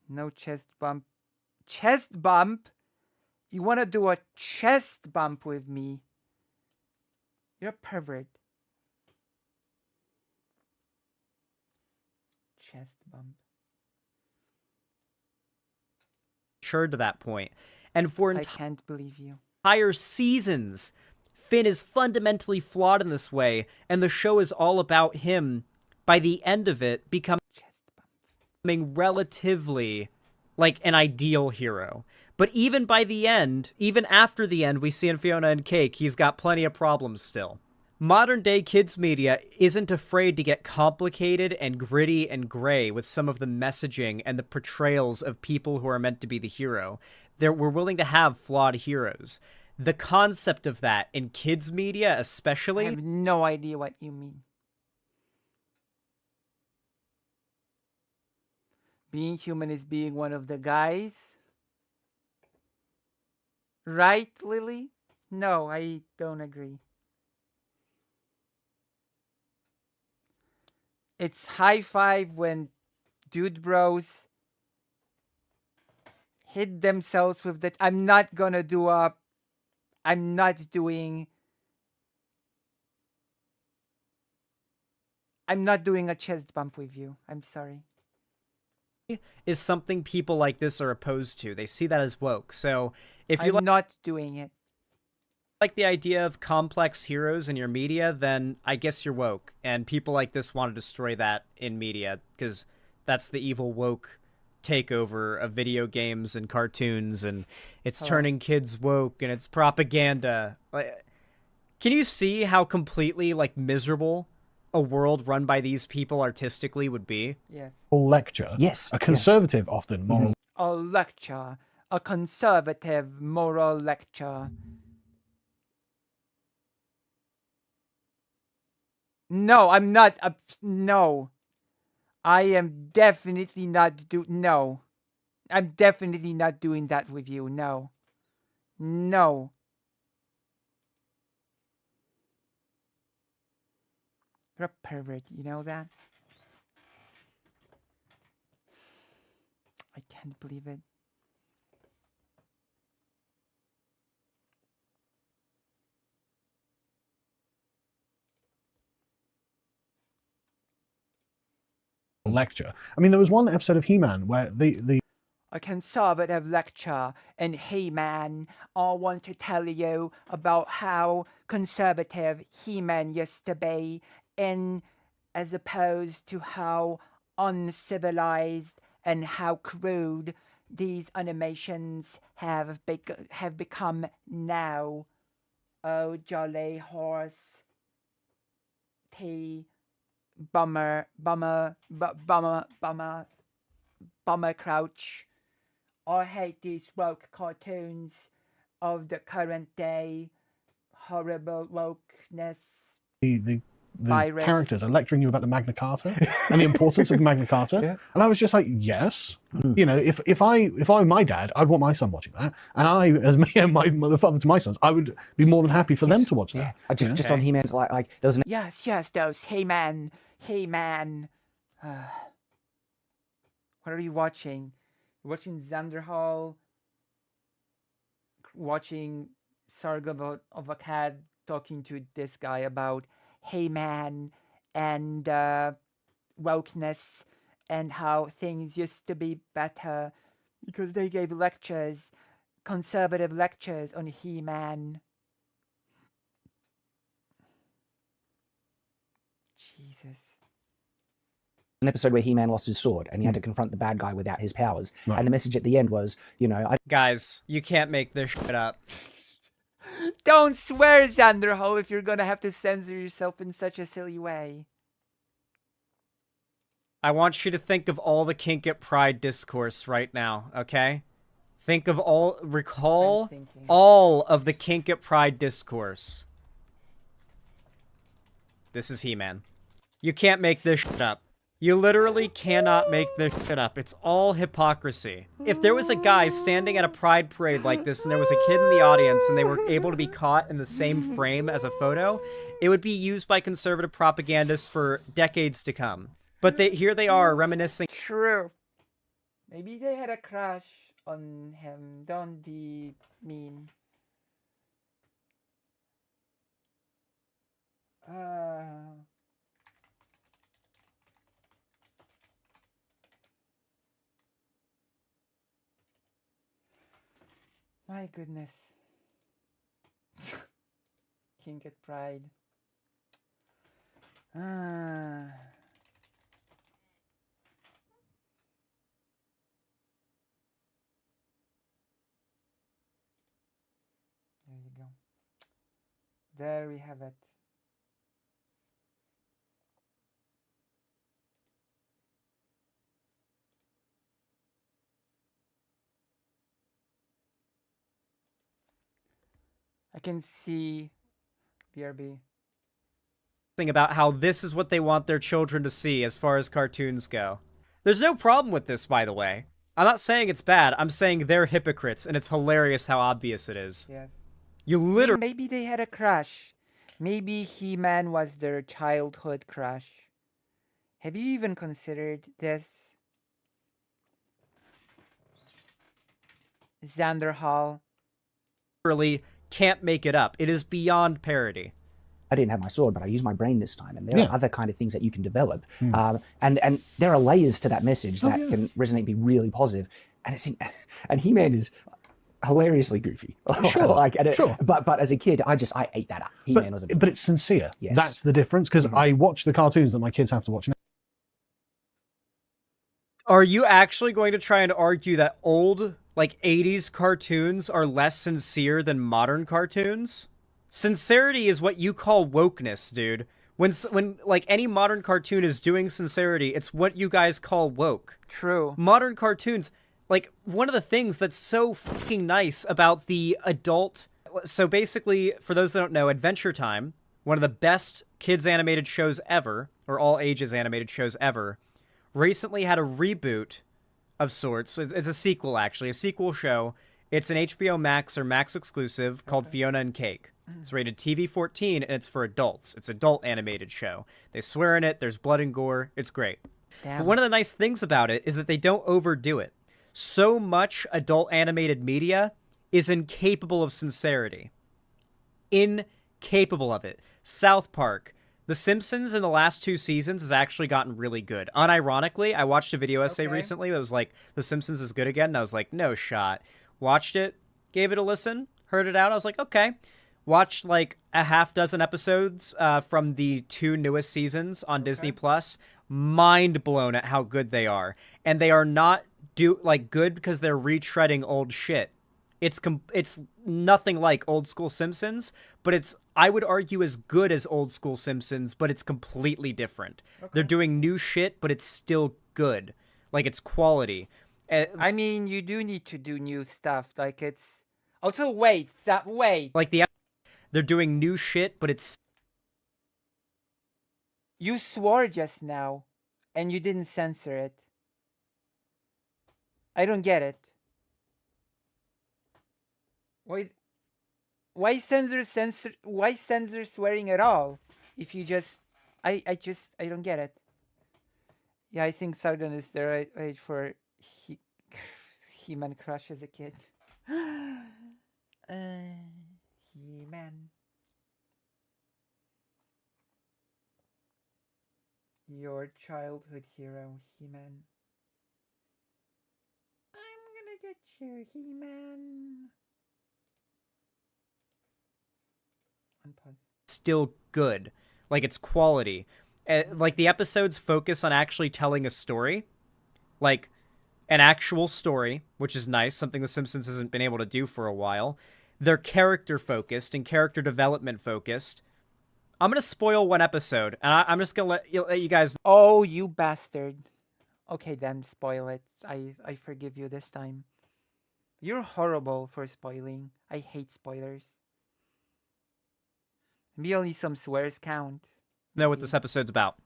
No chest bump. Chest bump? You want to do a chest bump with me? You're a pervert. Chest bump. Matured to that point. And for I can't believe you. entire seasons, Finn is fundamentally flawed in this way, and the show is all about him, by the end of it, becoming relatively like an ideal hero. But even by the end, even after the end, we see in Fiona and Cake, he's got plenty of problems still. Modern day kids media isn't afraid to get complicated and gritty and gray with some of the messaging and the portrayals of people who are meant to be the hero. We're willing to have flawed heroes. The concept of that in kids media especially... I have no idea what you mean. Being human is being one of the guys? Right, Lily? No, I don't agree. It's high five when dude bros hit themselves with that. I'm not gonna do a... I'm not doing... I'm not doing a chest bump with you. I'm sorry. Is something people like this are opposed to. They see that as woke. So if you I'm not doing it. like the idea of complex heroes in your media, then I guess you're woke. And people like this want to destroy that in media because that's the evil woke takeover of video games and cartoons, and it's turning kids woke and it's propaganda. Like, can you see how completely like miserable a world run by these people artistically would be? Yes. Lecture. Yes. A conservative, often moral A lecture. A conservative moral lecture. No, I'm not. No. I am definitely not no. I'm definitely not doing that with you. No. No. You're a pervert, you know that? I can't believe it. lecture. I mean, there was one episode of He-Man where the A conservative lecture, and He-Man, I want to tell you about how conservative He-Man used to be, and as opposed to how uncivilized and how crude these animations have become now. Oh, jolly horse, tea, bummer, crouch. I hate these woke cartoons of the current day. Horrible wokeness. the Virus. characters are lecturing you about the Magna Carta and the importance of the Magna Carta, Yeah. and I was just like, yes, you know, if I were my dad, I'd want my son watching that, and I, as me and the father to my sons, I would be more than happy for them to watch Yeah, that. just on He-Man's like there was an Yes, those He-Man. What are you watching? You're watching Xanderhal, watching Sarga of a cat talking to this guy about Hey-Man and wokeness and how things used to be better because they gave lectures, conservative lectures on He-Man. Jesus. an episode where He-Man lost his sword and he had to confront the bad guy without his powers. Right. And the message at the end was, you know, I Guys, you can't make this shit up. Don't swear, Xanderhal, if you're gonna have to censor yourself in such a silly way. I want you to think of all the kink at Pride discourse right now, okay? Recall I'm thinking. all of the kink at Pride discourse. This is He-Man. You can't make this shit up. You literally cannot make this shit up. It's all hypocrisy. If there was a guy standing at a pride parade like this and there was a kid in the audience and they were able to be caught in the same frame as a photo, it would be used by conservative propagandists for decades to come. But here they are reminiscing. True. Maybe they had a crush on him. Don't be mean. My goodness. King at Pride. There you go. There we have it. I can see BRB. About how this is what they want their children to see as far as cartoons go. There's no problem with this, by the way. I'm not saying it's bad. I'm saying they're hypocrites, and it's hilarious how obvious it is. Yes. You literally... Maybe they had a crush. Maybe He-Man was their childhood crush. Have you even considered this? Xanderhal. Literally can't make it up. It is beyond parody. I didn't have my sword, but I used my brain this time. And there Yeah. are other kind of things that you can develop. And there are layers to that message that can resonate and be really positive. And and He-Man is hilariously goofy. Sure, sure. But as a kid, I ate that up. He-Man was a But it's sincere. Yes. That's the difference, because I watch the cartoons that my kids have to watch now. Are you actually going to try and argue that old, like, 80s cartoons are less sincere than modern cartoons? Sincerity is what you call wokeness, dude. When like any modern cartoon is doing sincerity, it's what you guys call woke. True. Modern cartoons, like, one of the things that's so fucking nice about the adult... So basically, for those that don't know, Adventure Time, one of the best kids animated shows ever, or all ages animated shows ever, recently had a reboot of sorts. It's a sequel, actually, a sequel show. It's an HBO Max or Max exclusive called Fiona and Cake. It's rated TV-14, and it's for adults. It's an adult animated show. They swear in it, there's blood and gore, it's great. Damn. But one of the nice things about it is that they don't overdo it. So much adult animated media is incapable of sincerity. Incapable of it. South Park, The Simpsons in the last 2 seasons has actually gotten really good. Unironically, I watched a video essay Okay. recently that was like, The Simpsons is good again. And I was like, no shot. Watched it, gave it a listen, heard it out. I was like, okay. Watched like a half dozen episodes from the 2 newest seasons on Disney Plus. Mind blown at how good they are. And they are not good because they're retreading old shit. It's nothing like old school Simpsons, but it's, I would argue, as good as old school Simpsons, but it's completely different. They're doing new shit, but it's still good. Like, it's quality. I mean, you do need to do new stuff. Like, it's also wait. Like they're doing new shit, but it's You swore just now, and you didn't censor it. I don't get it. Why censor swearing at all? If you just, I don't get it. Yeah, I think Southern is the right age for He-Man crush as a kid. He-Man. Your childhood hero, He-Man. I'm gonna get you, He-Man. Unpause. still good. Like, it's quality. Like, the episodes focus on actually telling a story. Like, an actual story, which is nice, something The Simpsons hasn't been able to do for a while. They're character focused and character development focused. I'm gonna spoil one episode, and I'm just gonna let you guys. Oh, you bastard. Okay, then spoil it. I forgive you this time. You're horrible for spoiling. I hate spoilers. Maybe only some swears count. Know what this episode's about.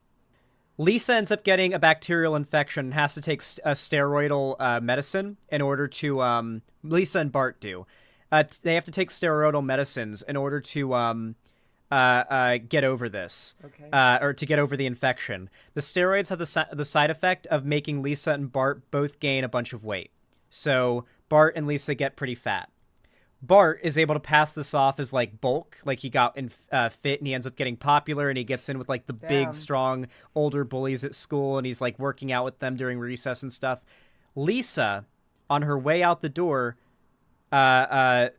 Lisa ends up getting a bacterial infection and has to take a steroidal medicine in order to. Lisa and Bart do. They have to take steroidal medicines in order to get over this, or to get over the infection. The steroids have the side effect of making Lisa and Bart both gain a bunch of weight. So Bart and Lisa get pretty fat. Bart is able to pass this off as like bulk, like he got fit and he ends up getting popular and he gets in with like the big, strong, older bullies at school and he's like working out with them during recess and stuff. Lisa, on her way out the door, Marge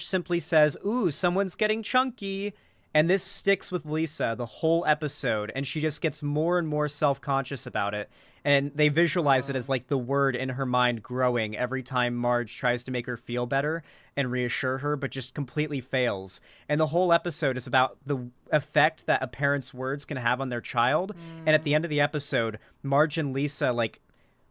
simply says, "Ooh, someone's getting chunky." And this sticks with Lisa the whole episode, and she just gets more and more self-conscious about it. And they visualize it as like the word in her mind growing every time Marge tries to make her feel better and reassure her, but just completely fails. And the whole episode is about the effect that a parent's words can have on their child. And at the end of the episode, Marge and Lisa, like,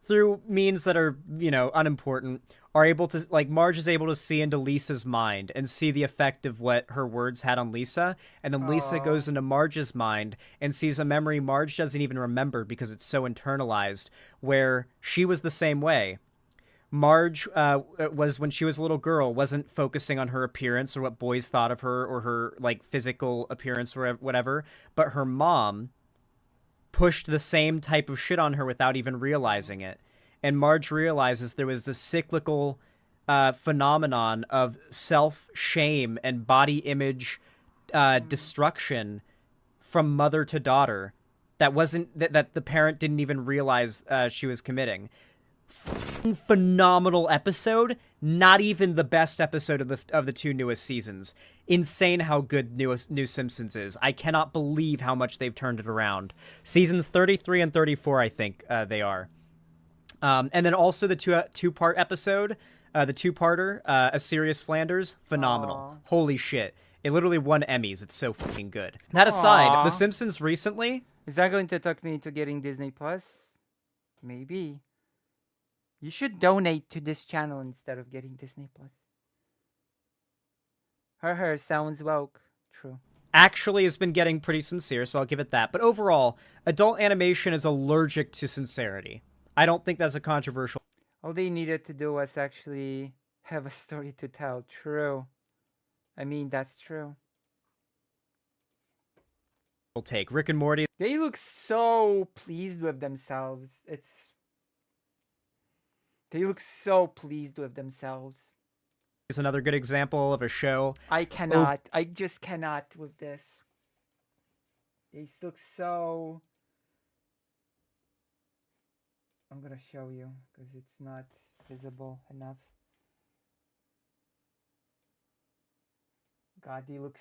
through means that are, unimportant, are able to, like, Marge is able to see into Lisa's mind and see the effect of what her words had on Lisa. And then Lisa goes into Marge's mind and sees a memory Marge doesn't even remember because it's so internalized, where she was the same way. Marge was, when she was a little girl, wasn't focusing on her appearance or what boys thought of her or her, like, physical appearance or whatever, but her mom pushed the same type of shit on her without even realizing it. And Marge realizes there was this cyclical phenomenon of self-shame and body image destruction from mother to daughter that wasn't that the parent didn't even realize she was committing. Phenomenal episode. Not even the best episode of the 2 newest seasons. Insane how good New Simpsons is. I cannot believe how much they've turned it around. Seasons 33 and 34, I think they are. And then also the two-part episode, the two-parter, A Serious Flanders, phenomenal. Aww. Holy shit. It literally won Emmys. It's so fucking good. That aside, The Simpsons recently... Is that going to talk me into getting Disney Plus? Maybe. You should donate to this channel instead of getting Disney Plus. Her sounds woke. True. actually has been getting pretty sincere, so I'll give it that. But overall, adult animation is allergic to sincerity. I don't think that's a controversial All they needed to do was actually have a story to tell. True. I mean, that's true. take. Rick and Morty They look so pleased with themselves. They look so pleased with themselves. is another good example of a show. I cannot. I just cannot with this. It looks so... I'm gonna show you because it's not visible enough. God, they look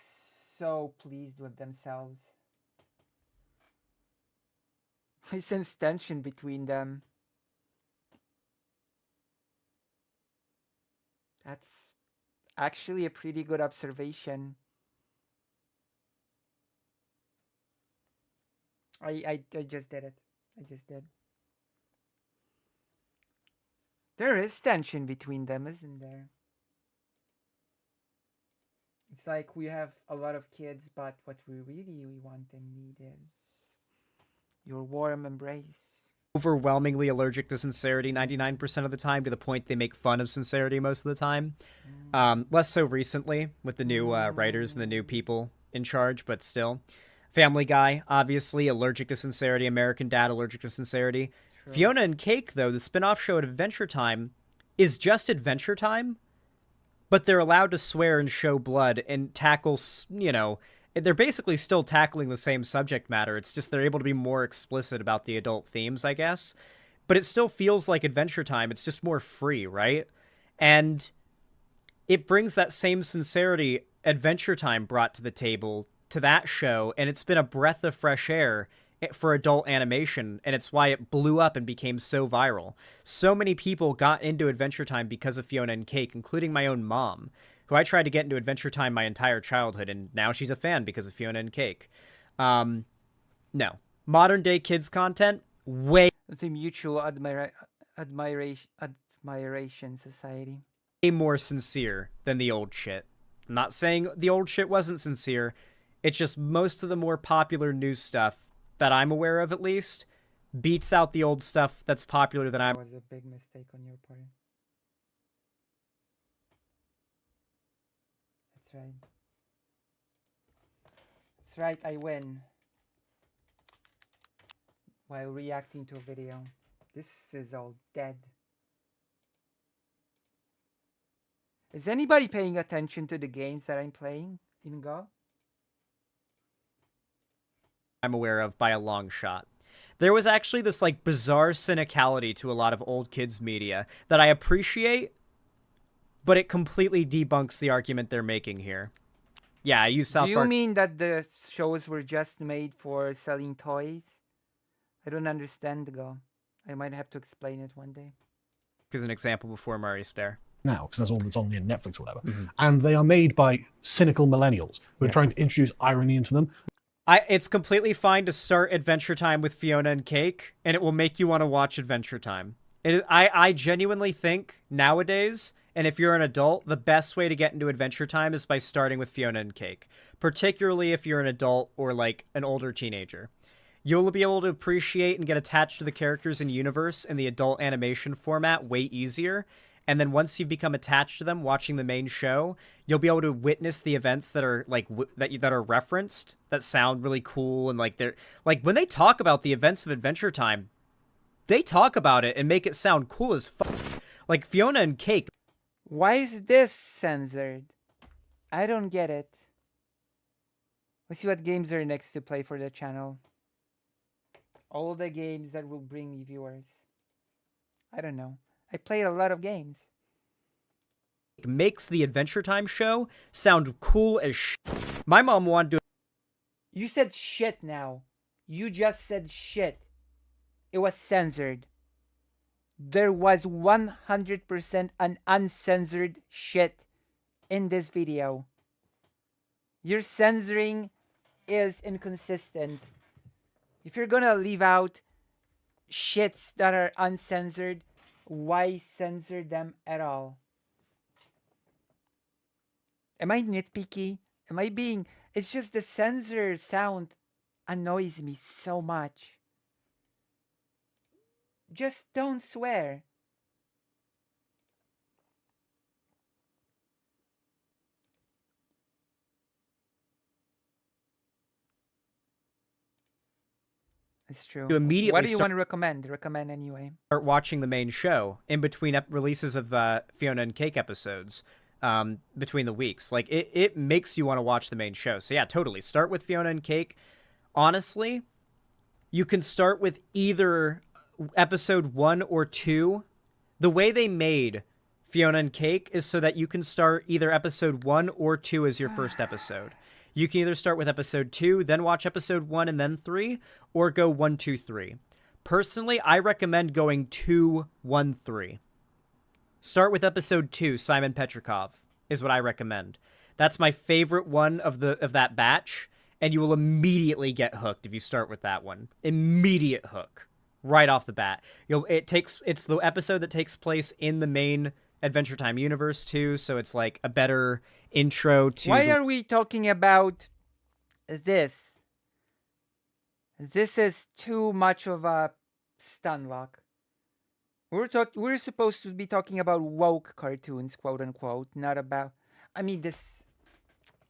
so pleased with themselves. I sense tension between them. That's actually a pretty good observation. I just did it. I just did. There is tension between them, isn't there? It's like we have a lot of kids, but what we really want and need is your warm embrace. Overwhelmingly allergic to sincerity 99% of the time, to the point they make fun of sincerity most of the time. Less so recently with the new writers and the new people in charge, but still. Family Guy, obviously allergic to sincerity. American Dad, allergic to sincerity. True. Fiona and Cake, though, the spin-off show at Adventure Time, is just Adventure Time, but they're allowed to swear and show blood and tackle, you know, they're basically still tackling the same subject matter. It's just they're able to be more explicit about the adult themes, I guess. But it still feels like Adventure Time. It's just more free, right? And it brings that same sincerity Adventure Time brought to the table to that show, and it's been a breath of fresh air for adult animation, and it's why it blew up and became so viral. So many people got into Adventure Time because of Fiona and Cake, including my own mom, who I tried to get into Adventure Time my entire childhood, and now she's a fan because of Fiona and Cake. No. Modern day kids content, way... It's a mutual admiration society. Way more sincere than the old shit. I'm not saying the old shit wasn't sincere. It's just most of the more popular news stuff that I'm aware of, at least, beats out the old stuff that's popular that I'm... That was a big mistake on your part. That's right. That's right, I win. While reacting to a video. This is all dead. Is anybody paying attention to the games that I'm playing in Go? I'm aware of by a long shot. There was actually this like bizarre cynicality to a lot of old kids media that I appreciate, but it completely debunks the argument they're making here. Yeah, I use South Park. Do you mean that the shows were just made for selling toys? I don't understand, Go. I might have to explain it one day. As an example before Murray Spare. Now, because that's all that's on Netflix or whatever. And they are made by cynical millennials who are trying to introduce irony into them. It's completely fine to start Adventure Time with Fiona and Cake, and it will make you want to watch Adventure Time. I genuinely think nowadays, and if you're an adult, the best way to get into Adventure Time is by starting with Fiona and Cake, particularly if you're an adult or like an older teenager. You'll be able to appreciate and get attached to the characters and universe in the adult animation format way easier. And then once you become attached to them, watching the main show, you'll be able to witness the events that are like that are referenced, that sound really cool, and like they're like when they talk about the events of Adventure Time, they talk about it and make it sound cool as fuck. Like Fiona and Cake. Why is this censored? I don't get it. Let's see what games are next to play for the channel. All the games that will bring me viewers. I don't know. I played a lot of games. Makes the Adventure Time show sound cool as shit. My mom wanted to... You said shit now. You just said shit. It was censored. There was 100% an uncensored shit in this video. Your censoring is inconsistent. If you're gonna leave out shits that are uncensored, why censor them at all? Am I nitpicky? Am I being... It's just the censor sound annoys me so much. Just don't swear. It's true. To immediately what do you want to recommend? Recommend anyway. Start watching the main show in between releases of Fiona and Cake episodes between the weeks. Like, it makes you want to watch the main show. So yeah, totally. Start with Fiona and Cake. honestly, you can start with either episode 1 or 2. The way they made Fiona and Cake is so that you can start either episode 1 or 2 as your first episode. You can either start with episode 2, then watch episode 1 and then 3, or go 1, 2, 3. Personally, I recommend going 2, 1, 3. Start with episode 2, Simon Petrikov, is what I recommend. That's my favorite one of that batch, and you will immediately get hooked if you start with that one. Immediate hook, right off the bat. It's the episode that takes place in the main Adventure Time universe too, so it's like a better intro to. Why are we talking about this? This is too much of a stun lock. We're supposed to be talking about woke cartoons, quote unquote, not about. I mean, this.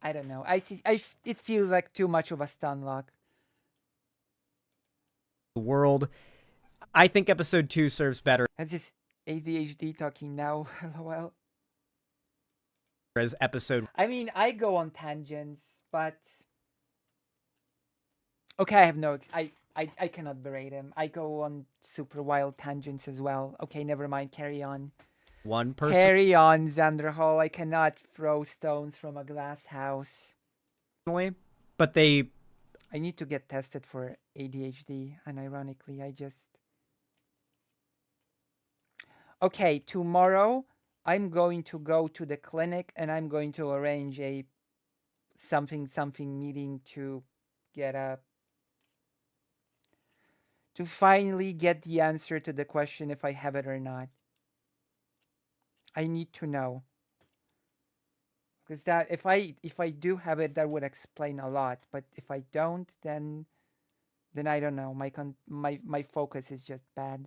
I don't know. It feels like too much of a stun lock. The world. I think episode 2 serves better That's just ADHD talking now. LOL. as episode. I mean, I go on tangents, but okay, I have no. I cannot berate him. I go on super wild tangents as well. Okay, never mind. Carry on. One person. Carry on, Xanderhal. I cannot throw stones from a glass house. But they. I need to get tested for ADHD, and ironically, I just. Okay, tomorrow I'm going to go to the clinic and I'm going to arrange a something meeting to get to finally get the answer to the question if I have it or not. I need to know. Because that if I do have it, that would explain a lot. But if I don't, then I don't know. My focus is just bad.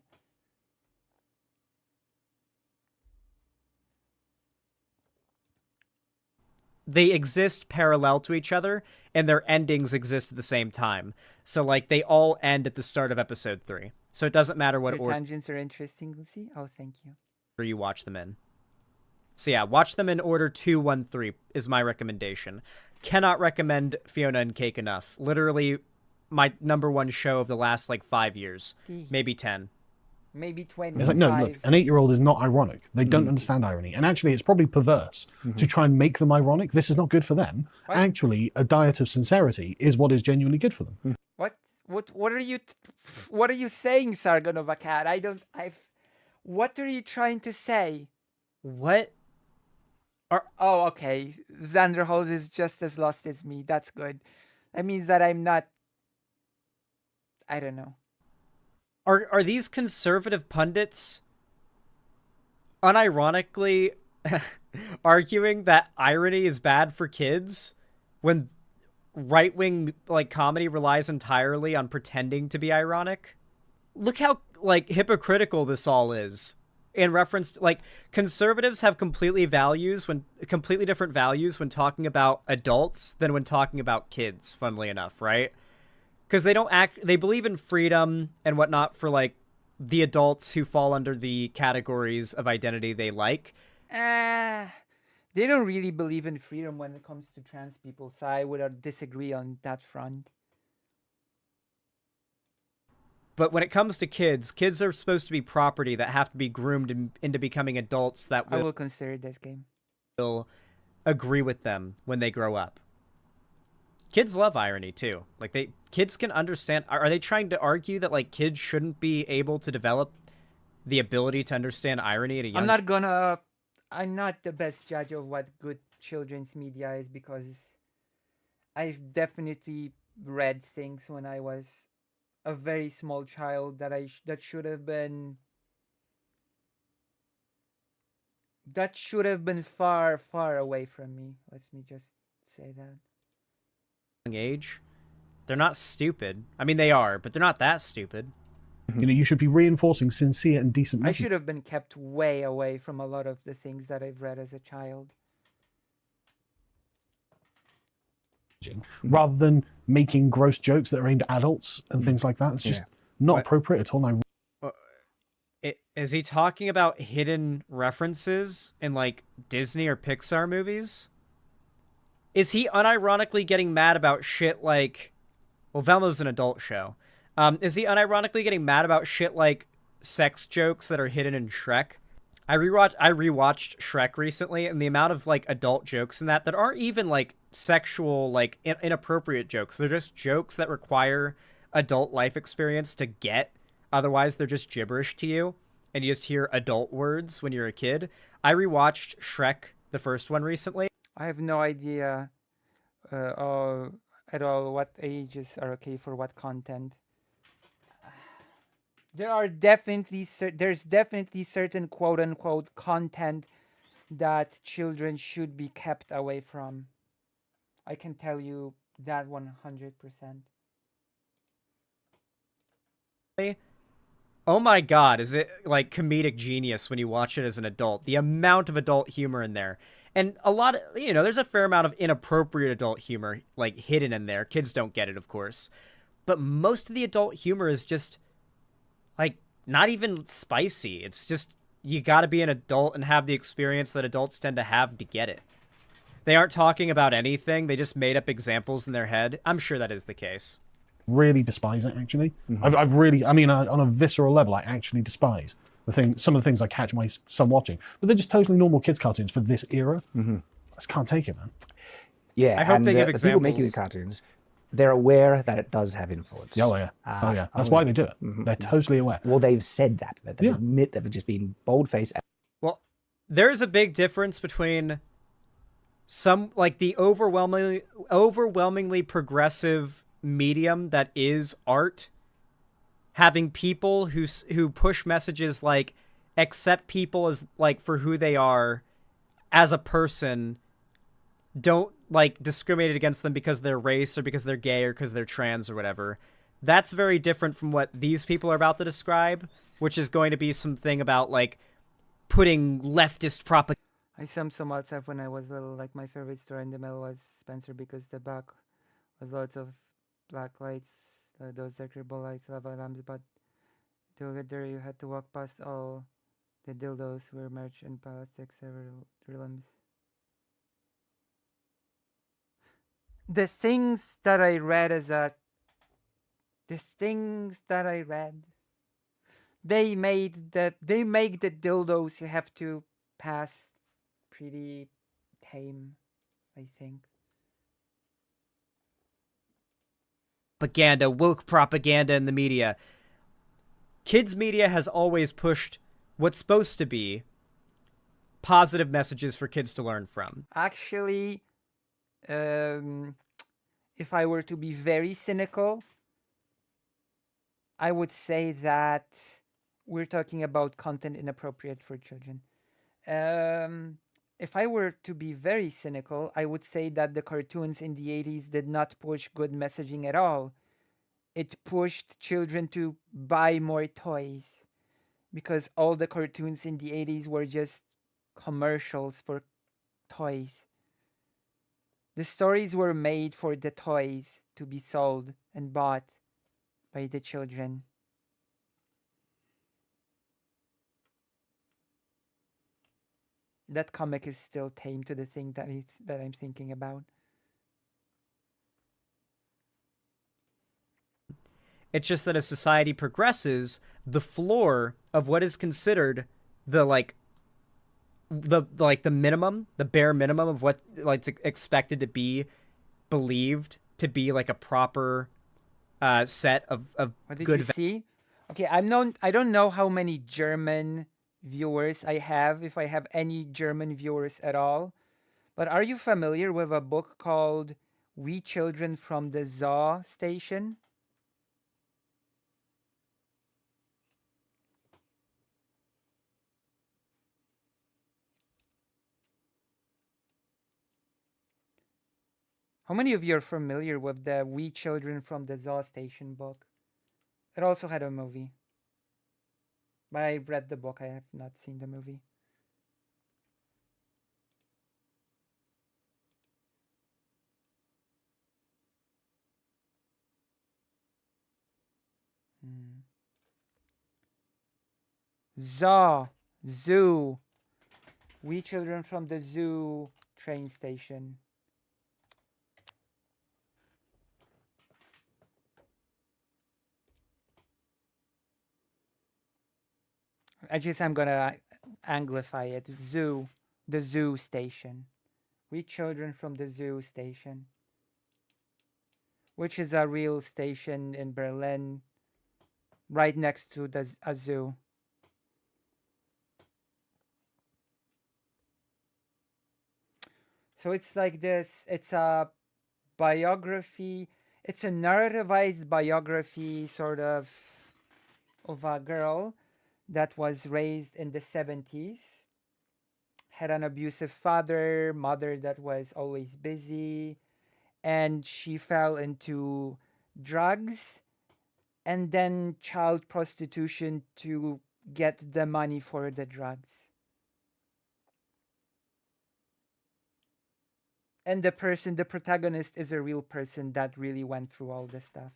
They exist parallel to each other, and their endings exist at the same time. So, like, they all end at the start of episode 3. So it doesn't matter what Your order tangents are interesting, Lucy. Oh, thank you. you watch them in. So yeah, watch them in order 2, 1, 3 is my recommendation. Cannot recommend Fiona and Cake enough. Literally my #1 show of the last, 5 years. Maybe 10. Maybe 20. It's like, no, look, an 8-year-old is not ironic. They don't understand irony. And actually, it's probably perverse to try and make them ironic. This is not good for them. What? Actually, a diet of sincerity is what is genuinely good for them. What are you saying, Sargon of Akkad? What are you trying to say? What? Oh, okay. Xanderhal is just as lost as me. That's good. That means that I'm not. I don't know. Are these conservative pundits unironically arguing that irony is bad for kids when right-wing comedy relies entirely on pretending to be ironic? Look how hypocritical this all is. In reference to, conservatives have completely different values when talking about adults than when talking about kids, funnily enough, right? Because they believe in freedom and whatnot for the adults who fall under the categories of identity they like. They don't really believe in freedom when it comes to trans people, so I would disagree on that front. But when it comes to kids are supposed to be property that have to be groomed into becoming adults that I will consider this game. will agree with them when they grow up. Kids love irony too. Kids can understand. Are they trying to argue that kids shouldn't be able to develop the ability to understand irony at a young? I'm not the best judge of what good children's media is because I've definitely read things when I was a very small child that should have been far, far away from me. Let me just say that. Age, they're not stupid. I mean, they are, but they're not that stupid. You should be reinforcing sincere and decent I messaging. should have been kept way away from a lot of the things that I've read as a child. Rather than making gross jokes that are aimed at adults and things like that. It's just not appropriate at all. Is he talking about hidden references in Disney or Pixar movies? Is he unironically getting mad about shit like Well, Velma's an adult show. Is he unironically getting mad about shit like sex jokes that are hidden in Shrek? I rewatched Shrek recently, and the amount of like adult jokes in that aren't even like sexual, like inappropriate jokes. They're just jokes that require adult life experience to get. Otherwise, they're just gibberish to you, and you just hear adult words when you're a kid. I rewatched Shrek, the first one, recently. I have no idea at all what ages are okay for what content. There's definitely certain quote unquote content that children should be kept away from. I can tell you that 100%. Oh my god, is it like comedic genius when you watch it as an adult? The amount of adult humor in there. And a lot of, there's a fair amount of inappropriate adult humor like hidden in there. Kids don't get it, of course. But most of the adult humor is just like not even spicy. It's just you got to be an adult and have the experience that adults tend to have to get it. They aren't talking about anything. They just made up examples in their head. I'm sure that is the case. Really despise it, actually. I've really, I mean, on a visceral level, I actually despise some of the things I catch my son watching. But they're just totally normal kids' cartoons for this era. I just can't take it, man. Yeah, I hope and they give the people making the examples. cartoons, they're aware that it does have influence. Oh, yeah. That's why they do it. They're totally aware. Well, they've said that they Yeah. admit they've just been bold-faced. Well, there's a big difference between some like the overwhelmingly progressive medium that is art, having people who push messages like accept people as like for who they are as a person, don't like discriminate against them because of their race or because they're gay or because they're trans or whatever. That's very different from what these people are about to describe, which is going to be something about like putting leftist propaganda. I saw some WhatsApp when I was little. Like my favorite store in the middle was Spencer because the back was lots of black lights, those circular lights, lava lamps. But to get there, you had to walk past all the dildos were merged in plastic several limbs. The things that I read they make the dildos you have to pass pretty tame, I think. Woke propaganda in the media. Kids media has always pushed what's supposed to be positive messages for kids to learn from. Actually, if I were to be very cynical, I would say that we're talking about content inappropriate for children. If I were to be very cynical, I would say that the cartoons in the 80s did not push good messaging at all. It pushed children to buy more toys because all the cartoons in the 80s were just commercials for toys. The stories were made for the toys to be sold and bought by the children. That comic is still tame to the thing that I'm thinking about. It's just that as society progresses, the floor of what is considered the minimum, the bare minimum of what like expected to be believed to be like a proper set of What did good you see? Okay, I don't know how many German viewers I have, if I have any German viewers at all. But are you familiar with a book called We Children from the Zoo Station? How many of you are familiar with the We Children from the Zoo Station book? It also had a movie. But I read the book, I have not seen the movie. Zoo. We Children from the Zoo train station. I guess I'm gonna anglify it. Zoo. The zoo station. We children from the zoo station. Which is a real station in Berlin. Right next to a zoo. So it's like this. It's a biography. It's a narrativized biography, sort of a girl that was raised in the 70s, had an abusive father, mother that was always busy, and she fell into drugs and then child prostitution to get the money for the drugs. And the protagonist, is a real person that really went through all this stuff.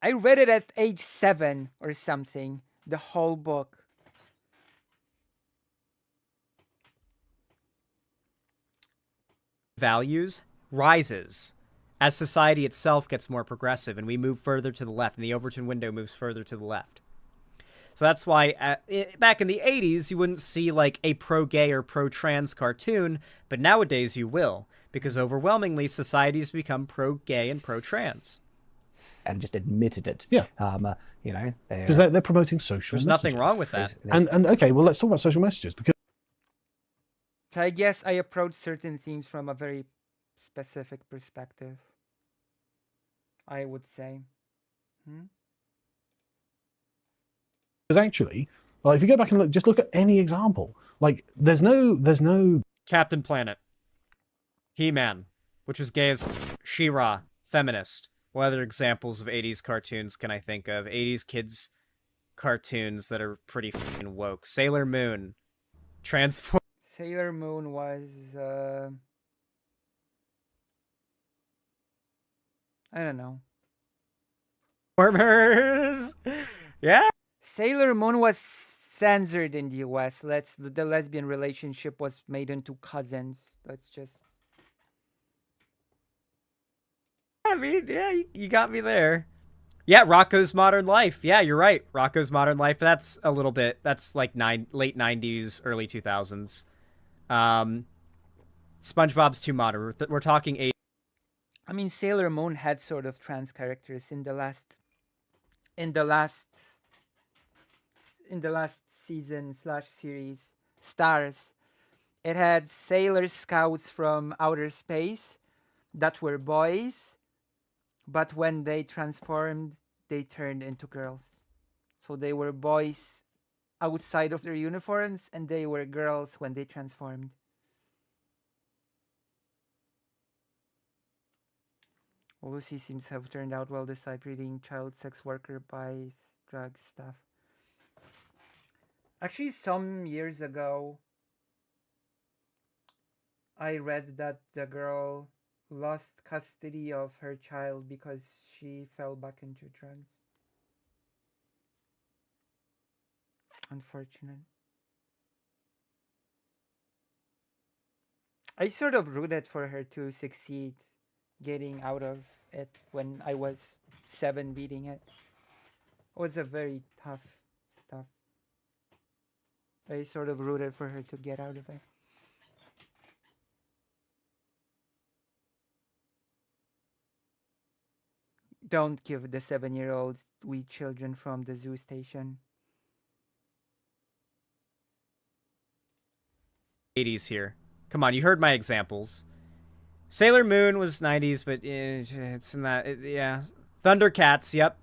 I read it at age 7 or something, the whole book. Values rises as society itself gets more progressive and we move further to the left and the Overton window moves further to the left. So that's why back in the 80s, you wouldn't see like a pro-gay or pro-trans cartoon, but nowadays you will, because overwhelmingly society's become pro-gay and pro-trans. And just admitted it. Yeah. You know, Because they're promoting social There's messages. nothing wrong with that. And okay, well, let's talk about social messages, because So I guess I approach certain themes from a very specific perspective, I would say. actually, like, if you go back and look, just look at any example. Like, there's no Captain Planet. He-Man, which was gay as She-Ra, feminist. What other examples of 80s cartoons can I think of? 80s kids cartoons that are pretty fucking woke. Sailor Moon. Transform. Sailor Moon was I don't know. Transformers. Yeah. Sailor Moon was censored in the US. The lesbian relationship was made into cousins. Let's just I mean, yeah, you got me there. Yeah, Rocco's Modern Life. Yeah, you're right. Rocco's Modern Life. That's a little bit. That's like late 90s, early 2000s. SpongeBob's too modern. We're talking 80s. I mean, Sailor Moon had sort of trans characters in the last season / series. Stars. It had sailor scouts from outer space that were boys, but when they transformed, they turned into girls. So they were boys outside of their uniforms, and they were girls when they transformed. Lucy seems to have turned out well despite reading child sex worker buys drugs stuff. Actually, some years ago, I read that the girl lost custody of her child because she fell back into drugs. Unfortunate. I sort of rooted for her to succeed getting out of it when I was 7 reading it. It was a very tough stuff. I sort of rooted for her to get out of it. Don't give the 7-year-olds we children from the zoo station. 80s here. Come on, you heard my examples. Sailor Moon was 90s, but it's in that. Yeah. Thundercats, yep.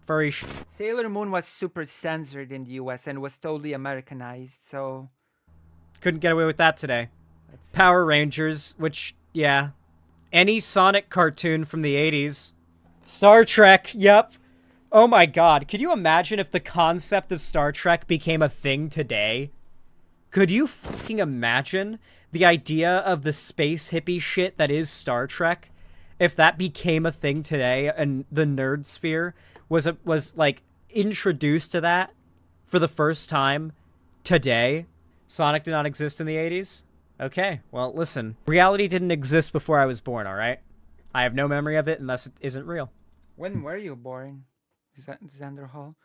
Furry Sailor Moon was super censored in the US and was totally Americanized, so couldn't get away with that today. Power Rangers, which, yeah. Any Sonic cartoon from the 80s. Star Trek, yep. Oh my god, could you imagine if the concept of Star Trek became a thing today? Could you fucking imagine the idea of the space hippie shit that is Star Trek? If that became a thing today and the nerd sphere was like introduced to that for the first time today. Sonic did not exist in the 80s? Okay, well, listen. Reality didn't exist before I was born, all right? I have no memory of it unless it isn't real. When were you born, Xanderhal?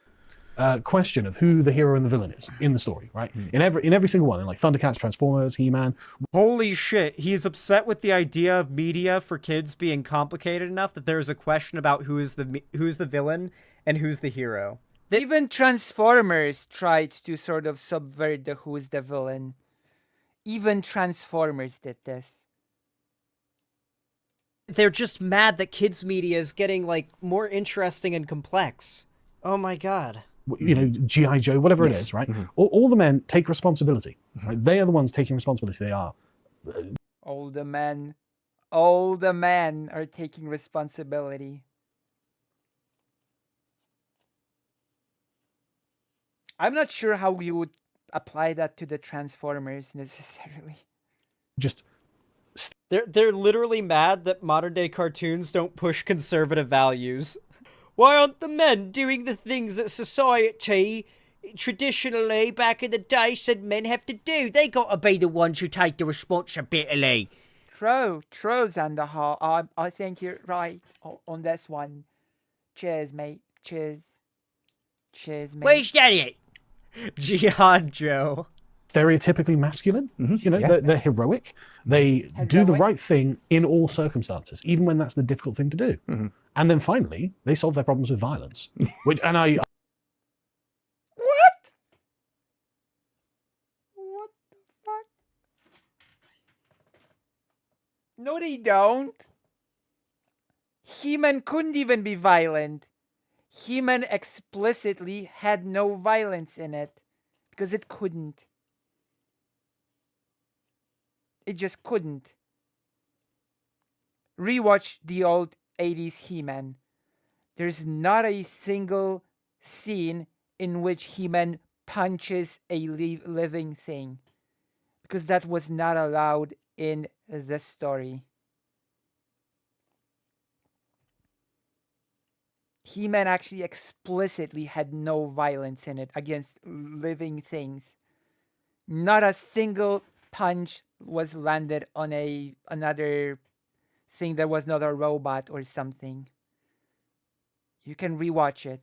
Question of who the hero and the villain is in the story, right? In every single one, in like Thundercats, Transformers, He-Man. Holy shit, he's upset with the idea of media for kids being complicated enough that there's a question about who's the villain and who's the hero. Even Transformers tried to sort of subvert the who's the villain. Even Transformers did this. They're just mad that kids media is getting like more interesting and complex. Oh my god. You know, G.I. Joe, whatever it is, right? All the men take responsibility. Right? They are the ones taking responsibility. They are. All the men are taking responsibility. I'm not sure how you would apply that to the Transformers necessarily. Just They're literally mad that modern day cartoons don't push conservative values. Why aren't the men doing the things that society traditionally back in the day said men have to do? They got to be the ones who take the responsibility. True, Xanderhal. I think you're right on this one. Cheers, mate. Cheers, mate. Where's that it? Jihad Joe. stereotypically masculine. You know, Yeah. they're heroic. They do the right thing in all circumstances, even when that's the difficult thing to do. And then finally, they solve their problems with violence. Which, and I What? What the fuck? No, they don't. He-Man couldn't even be violent. He-Man explicitly had no violence in it. Because it couldn't. It just couldn't. Rewatch the old 80s He-Man. There's not a single scene in which He-Man punches a living thing. Because that was not allowed in the story. He-Man actually explicitly had no violence in it against living things. Not a single punch was landed on another thing that was not a robot or something. You can rewatch it.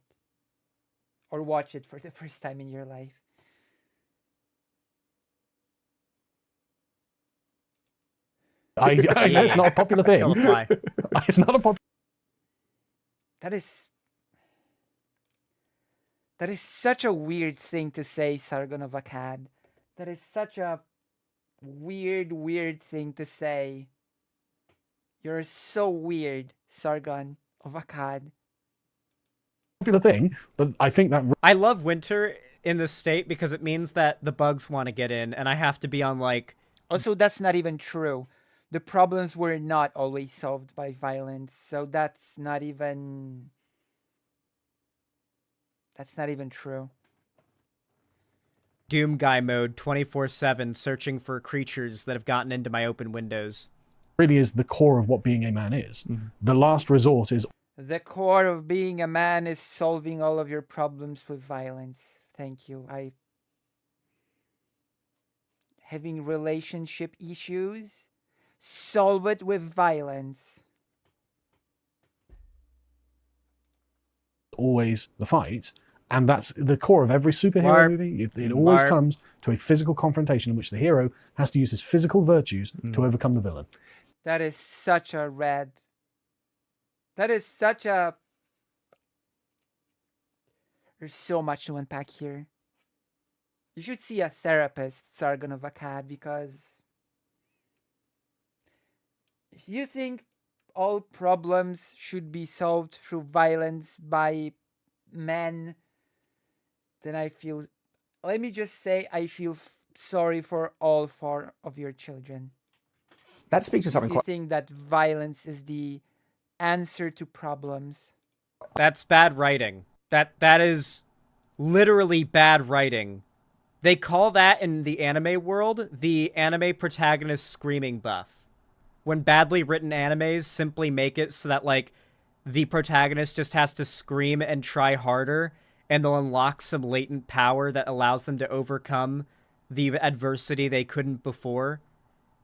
Or watch it for the first time in your life. it's not a popular thing. Kill a fly. It's not a popular. That is such a weird thing to say, Sargon of Akkad. That is such a weird thing to say. You're so weird, Sargon of Akkad. Popular thing, but I think that I love winter in this state because it means that the bugs want to get in, and I have to be on like. Also, that's not even true. The problems were not always solved by violence, so that's not even true. Doom guy mode 24/7 searching for creatures that have gotten into my open windows. really is the core of what being a man is. The last resort is The core of being a man is solving all of your problems with violence. Thank you. Having relationship issues, solve it with violence. always the fight, and that's the core of every superhero Marp. movie. It always Marp. comes to a physical confrontation in which the hero has to use his physical virtues to overcome the villain. That is such a red. That is such a. There's so much to unpack here. You should see a therapist, Sargon of Akkad, because if you think all problems should be solved through violence by men, then I feel. Let me just say, I feel sorry for all 4 of your children. That speaks to If something you quite. think that violence is the answer to problems. That's bad writing. That is literally bad writing. They call that in the anime world the anime protagonist screaming buff. When badly written animes simply make it so that like the protagonist just has to scream and try harder and they'll unlock some latent power that allows them to overcome the adversity they couldn't before.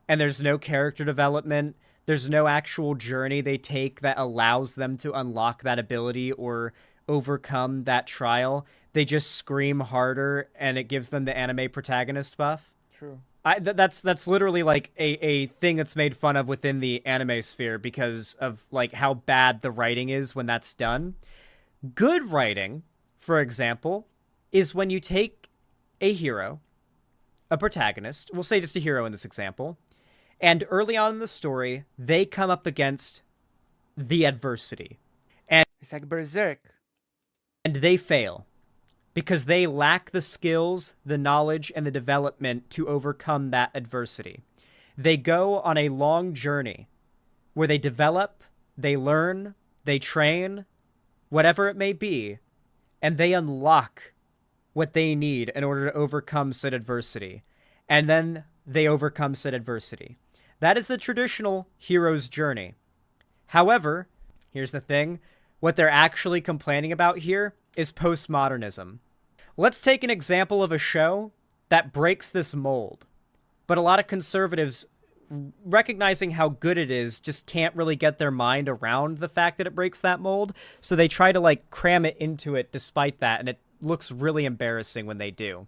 And there's no character development. There's no actual journey they take that allows them to unlock that ability or overcome that trial. They just scream harder, and it gives them the anime protagonist buff. True. That's literally like a thing that's made fun of within the anime sphere because of like how bad the writing is when that's done. Good writing, for example, is when you take a hero, a protagonist, we'll say just a hero in this example, and early on in the story, they come up against the adversity. It's like Berserk. And they fail because they lack the skills, the knowledge, and the development to overcome that adversity. They go on a long journey where they develop, they learn, they train, whatever it may be, and they unlock what they need in order to overcome said adversity. And then they overcome said adversity. That is the traditional hero's journey. However, here's the thing. What they're actually complaining about here is postmodernism. Let's take an example of a show that breaks this mold. But a lot of conservatives, recognizing how good it is, just can't really get their mind around the fact that it breaks that mold. So they try to like cram it into it despite that. And it looks really embarrassing when they do.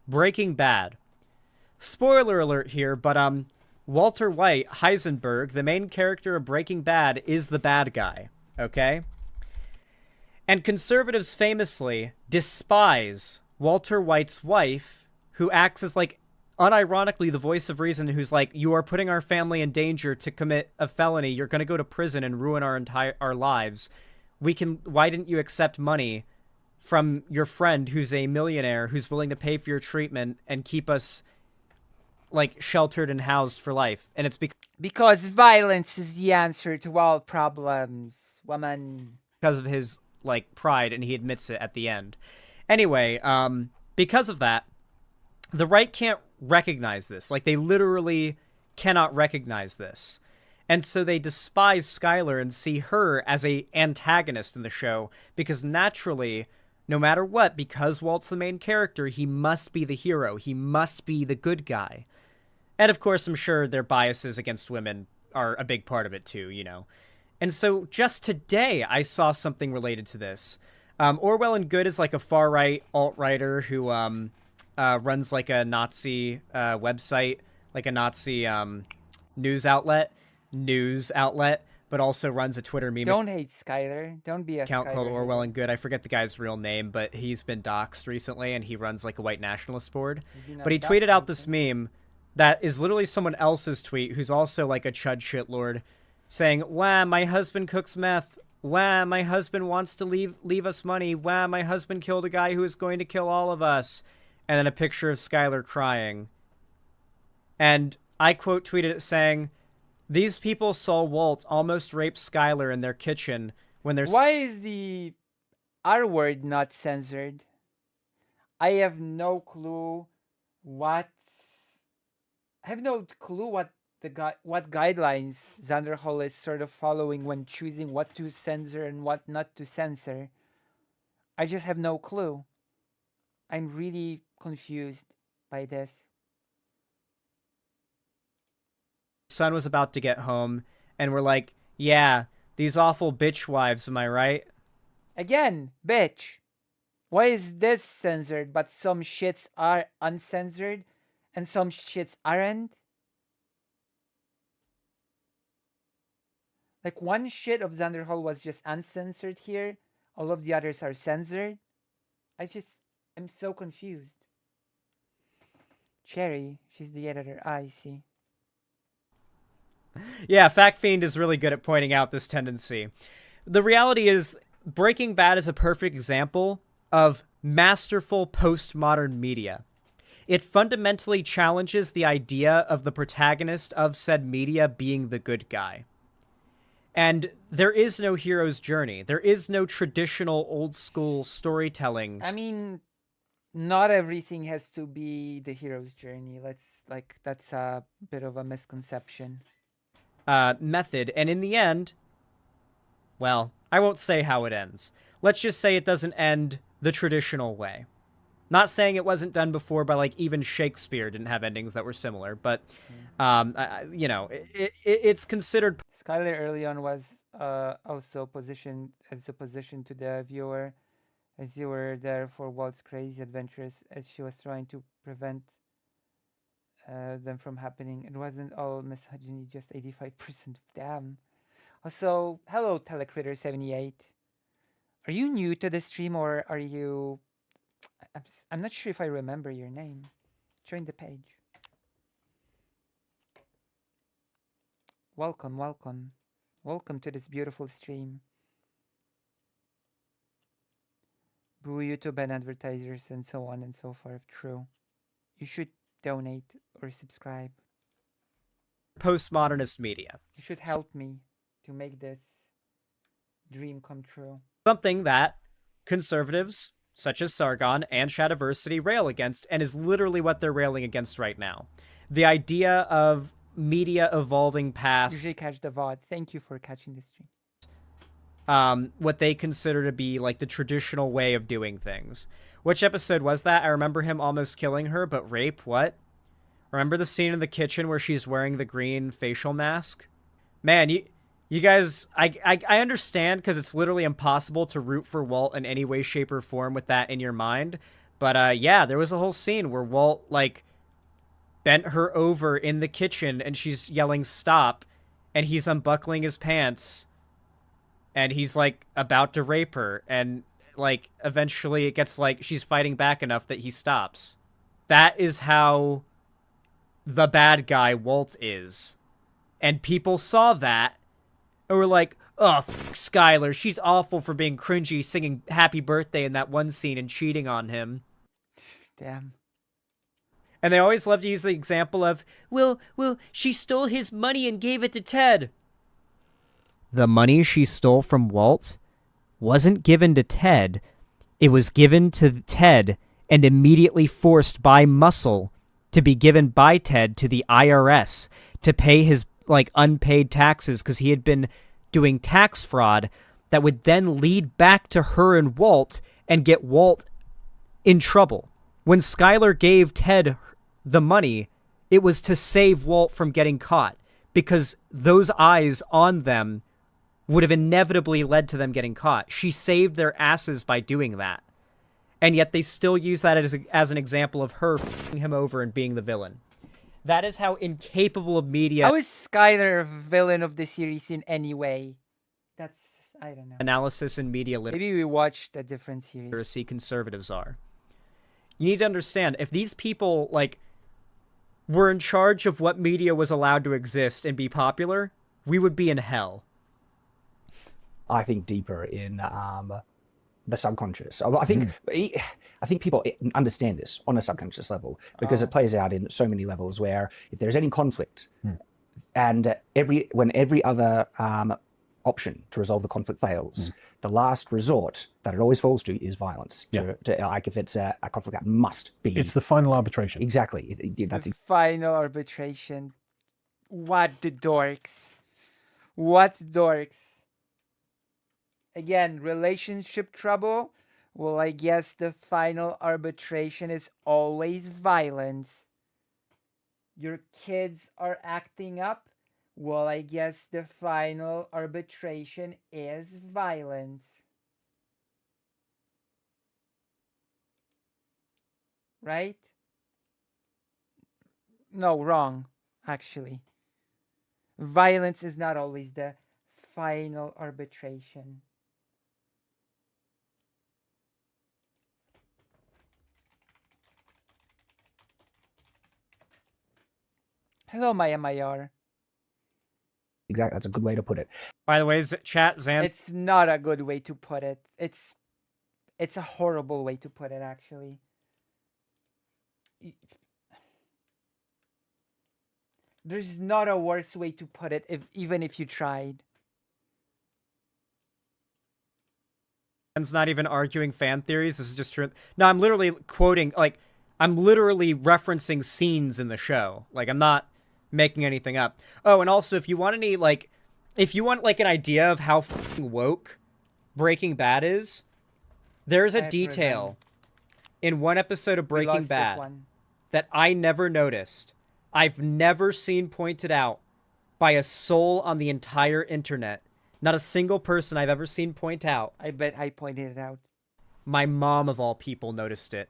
Breaking Bad. Spoiler alert here, but Walter White, Heisenberg, the main character of Breaking Bad, is the bad guy, okay? And conservatives famously despise Walter White's wife, who acts as, like, unironically the voice of reason, who's like, you are putting our family in danger to commit a felony. You're going to go to prison and ruin our lives. Why didn't you accept money from your friend who's a millionaire who's willing to pay for your treatment and keep us like sheltered and housed for life? And it's because violence is the answer to all problems, woman. Because of his like pride, and he admits it at the end. Anyway, because of that, the right can't recognize this. Like, they literally cannot recognize this. And so they despise Skylar and see her as a antagonist in the show, because naturally, no matter what, because Walt's the main character, he must be the hero. He must be the good guy. And of course, I'm sure their biases against women are a big part of it too, you know. And so just today, I saw something related to this. Orwell and Good is like a far-right alt-writer who runs like a Nazi website, like a Nazi news outlet, but also runs a Twitter meme Don't hate Skylar. Don't be a account Skylar called hater. Orwell and Good. I forget the guy's real name, but he's been doxxed recently, and he runs like a white nationalist board. Maybe But he not tweeted that out this fancy. meme that is literally someone else's tweet, who's also like a chud shitlord, saying, "Wah, my husband cooks meth. Wah, my husband wants to leave us money. Wah, my husband killed a guy who is going to kill all of us." And then a picture of Skylar crying. And I quote tweeted it saying, "These people saw Walt almost rape Skylar in their kitchen when they're..." Why is the R word not censored? I have no clue what what guidelines Xanderhal is sort of following when choosing what to censor and what not to censor. I just have no clue. I'm really confused by this. Son was about to get home, and we're like, yeah, these awful bitch wives, am I right? Again, bitch. Why is this censored but some shits are uncensored and some shits aren't? Like, one shit of Xanderhal was just uncensored here. All of the others are censored. I'm so confused. Cherry, she's the editor. I see. Yeah, Fact Fiend is really good at pointing out this tendency. The reality is, Breaking Bad is a perfect example of masterful postmodern media. It fundamentally challenges the idea of the protagonist of said media being the good guy. And there is no hero's journey. There is no traditional old school storytelling. I mean, not everything has to be the hero's journey. That's a bit of a misconception. Method. And in the end, well, I won't say how it ends. Let's just say it doesn't end the traditional way. Not saying it wasn't done before by, like, even Shakespeare didn't have endings that were similar, but, you know, it's considered Skylar early on was also positioned as opposition to the viewer, as you were there for Walt's crazy adventures, as she was trying to prevent them from happening. It wasn't all misogyny, just 85%. Damn. Also, hello, Telecritter78. Are you new to the stream or are you... I'm not sure if I remember your name. Join the page. Welcome, welcome. Welcome to this beautiful stream. Boo YouTube and advertisers and so on and so forth. True. You should donate or subscribe. Postmodernist media. You should help me to make this dream come true. Something that conservatives such as Sargon and Shadiversity rail against, and is literally what they're railing against right now. The idea of media evolving past... Usually catch the VOD. Thank you for catching this stream. What they consider to be like the traditional way of doing things. Which episode was that? I remember him almost killing her, but rape, what? Remember the scene in the kitchen where she's wearing the green facial mask? Man, you guys, I understand because it's literally impossible to root for Walt in any way, shape, or form with that in your mind. But yeah, there was a whole scene where Walt, like, bent her over in the kitchen and she's yelling stop, and he's unbuckling his pants, and he's, like, about to rape her, and, like, eventually it gets, like, she's fighting back enough that he stops. That is how the bad guy Walt is. And people saw that and were like, oh, Skylar, she's awful for being cringy, singing Happy Birthday in that one scene and cheating on him. Damn. And they always love to use the example of, well, she stole his money and gave it to Ted. The money she stole from Walt wasn't given to Ted. It was given to Ted and immediately forced by muscle to be given by Ted to the IRS to pay his, like, unpaid taxes because he had been doing tax fraud that would then lead back to her and Walt and get Walt in trouble. When Skylar gave Ted the money, it was to save Walt from getting caught because those eyes on them would have inevitably led to them getting caught. She saved their asses by doing that. And yet they still use that as an example of her f***ing him over and being the villain. That is how incapable of media... How is Skylar a villain of the series in any way? That's... I don't know. ...analysis and media Maybe we watched a different series. literacy conservatives are. You need to understand, if these people, like, were in charge of what media was allowed to exist and be popular, we would be in hell. I think deeper in the subconscious. I think people understand this on a subconscious level because it plays out in so many levels where if there's any conflict and when every other option to resolve the conflict fails, the last resort that it always falls to is violence. Like if it's a conflict that must be. It's the final arbitration. Exactly. That's the final arbitration. What the dorks. What dorks. Again, relationship trouble. Well, I guess the final arbitration is always violence. Your kids are acting up. Well, I guess the final arbitration is violence. Right? No, wrong, actually. Violence is not always the final arbitration. Hello, Maya Mayar. Exactly. That's a good way to put it. By the way, chat, Xan... It's not a good way to put it. It's a horrible way to put it, actually. There's not a worse way to put it, even if you tried. It's not even arguing fan theories. This is just true. No, I'm literally quoting, like, I'm literally referencing scenes in the show. Like, I'm not making anything up. Oh, and also, if you want any, like, an idea of how f***ing woke Breaking Bad is, there's a detail in one episode of Breaking Bad that I never noticed. I've never seen pointed out by a soul on the entire internet. Not a single person I've ever seen point out. I bet I pointed it out. My mom, of all people, noticed it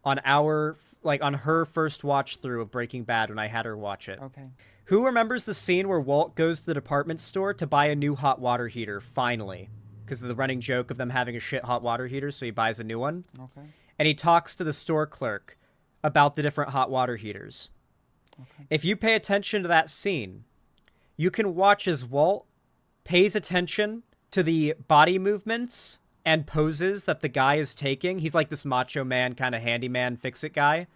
on on her first watch through of Breaking Bad when I had her watch it. Okay. Who remembers the scene where Walt goes to the department store to buy a new hot water heater, finally? Because of the running joke of them having a shit hot water heater, so he buys a new one. Okay. And he talks to the store clerk about the different hot water heaters. Okay. If you pay attention to that scene, you can watch as Walt pays attention to the body movements and poses that the guy is taking. He's like this macho man, kind of handyman, fix-it guy.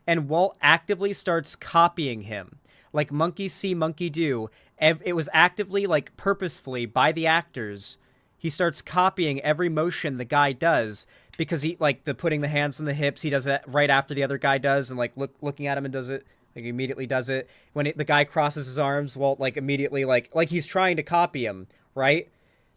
And Walt actively starts copying him. Like monkey see, monkey do. It was actively, like purposefully, by the actors. He starts copying every motion the guy does because he, like, the putting the hands on the hips, he does it right after the other guy does, and, like, looking at him and does it. Like, he immediately does it. When the guy crosses his arms, Walt, like, immediately, like he's trying to copy him, right?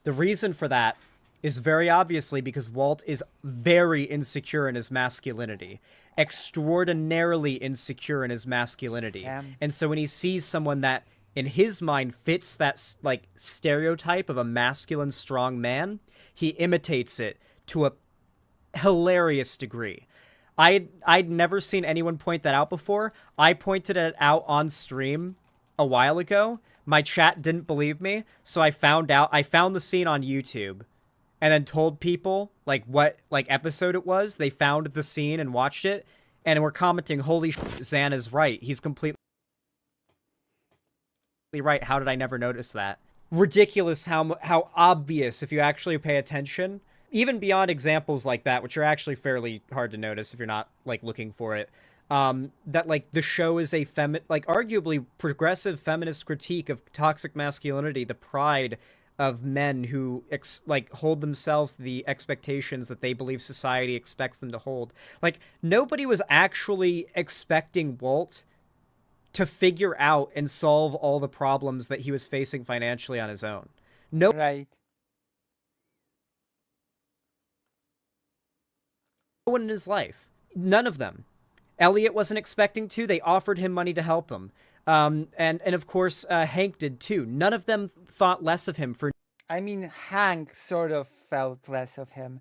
The reason for that is very obviously because Walt is very insecure in his masculinity. Extraordinarily insecure in his masculinity. Damn. And so when he sees someone that, in his mind, fits that, like, stereotype of a masculine, strong man, he imitates it to a hilarious degree. I'd never seen anyone point that out before. I pointed it out on stream a while ago. My chat didn't believe me, so I found the scene on YouTube and then told people like what like episode it was. They found the scene and watched it and were commenting, "Holy shit, Zan is right. He's completely right. How did I never notice that?" Ridiculous how obvious if you actually pay attention. Even beyond examples like that, which are actually fairly hard to notice if you're not like looking for it, that like the show is a arguably progressive feminist critique of toxic masculinity, the pride of men who hold themselves to the expectations that they believe society expects them to hold. Like nobody was actually expecting Walt to figure out and solve all the problems that he was facing financially on his own. No. Right. One in his life. None of them. Elliot wasn't expecting to. They offered him money to help him. And of course, Hank did too. None of them thought less of him for... I mean, Hank sort of felt less of him.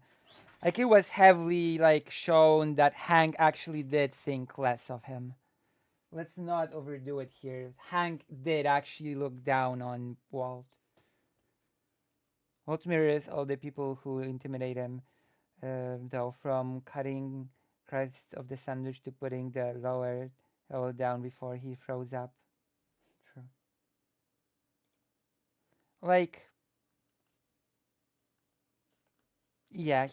Like, it was heavily, like, shown that Hank actually did think less of him. Let's not overdo it here. Hank did actually look down on Walt. Walt mirrors all the people who intimidate him. Though, from cutting crusts of the sandwich to putting the lower level down before he froze up. True. Like, yeah,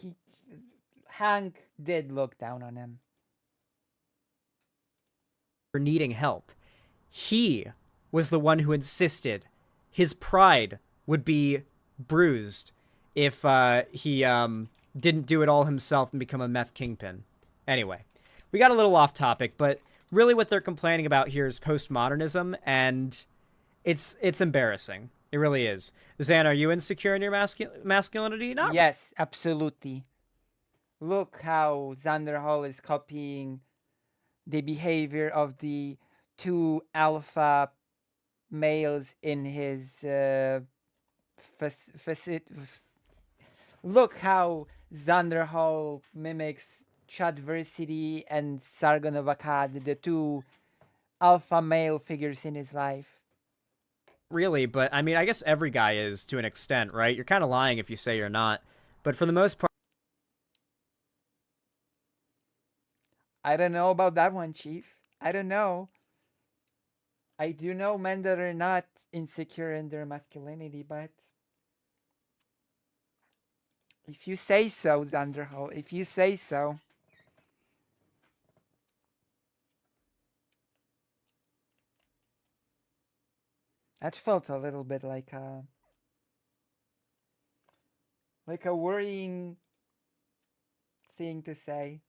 Hank did look down on him. For needing help. He was the one who insisted his pride would be bruised if he didn't do it all himself and become a meth kingpin. Anyway, we got a little off topic, but really what they're complaining about here is postmodernism, and it's embarrassing. It really is. Zan, are you insecure in your masculinity? No. Yes, absolutely. Look how Xanderhal is copying the behavior of the two alpha males in his Look how Xanderhal mimics Chadversity and Sargon of Akkad, the two alpha male figures in his life. Really, but I mean, I guess every guy is to an extent, right? You're kind of lying if you say you're not. But for the most part... I don't know about that one, Chief. I don't know. I do know men that are not insecure in their masculinity, but if you say so, Xanderhal, if you say so. That felt a little bit like a worrying thing to say.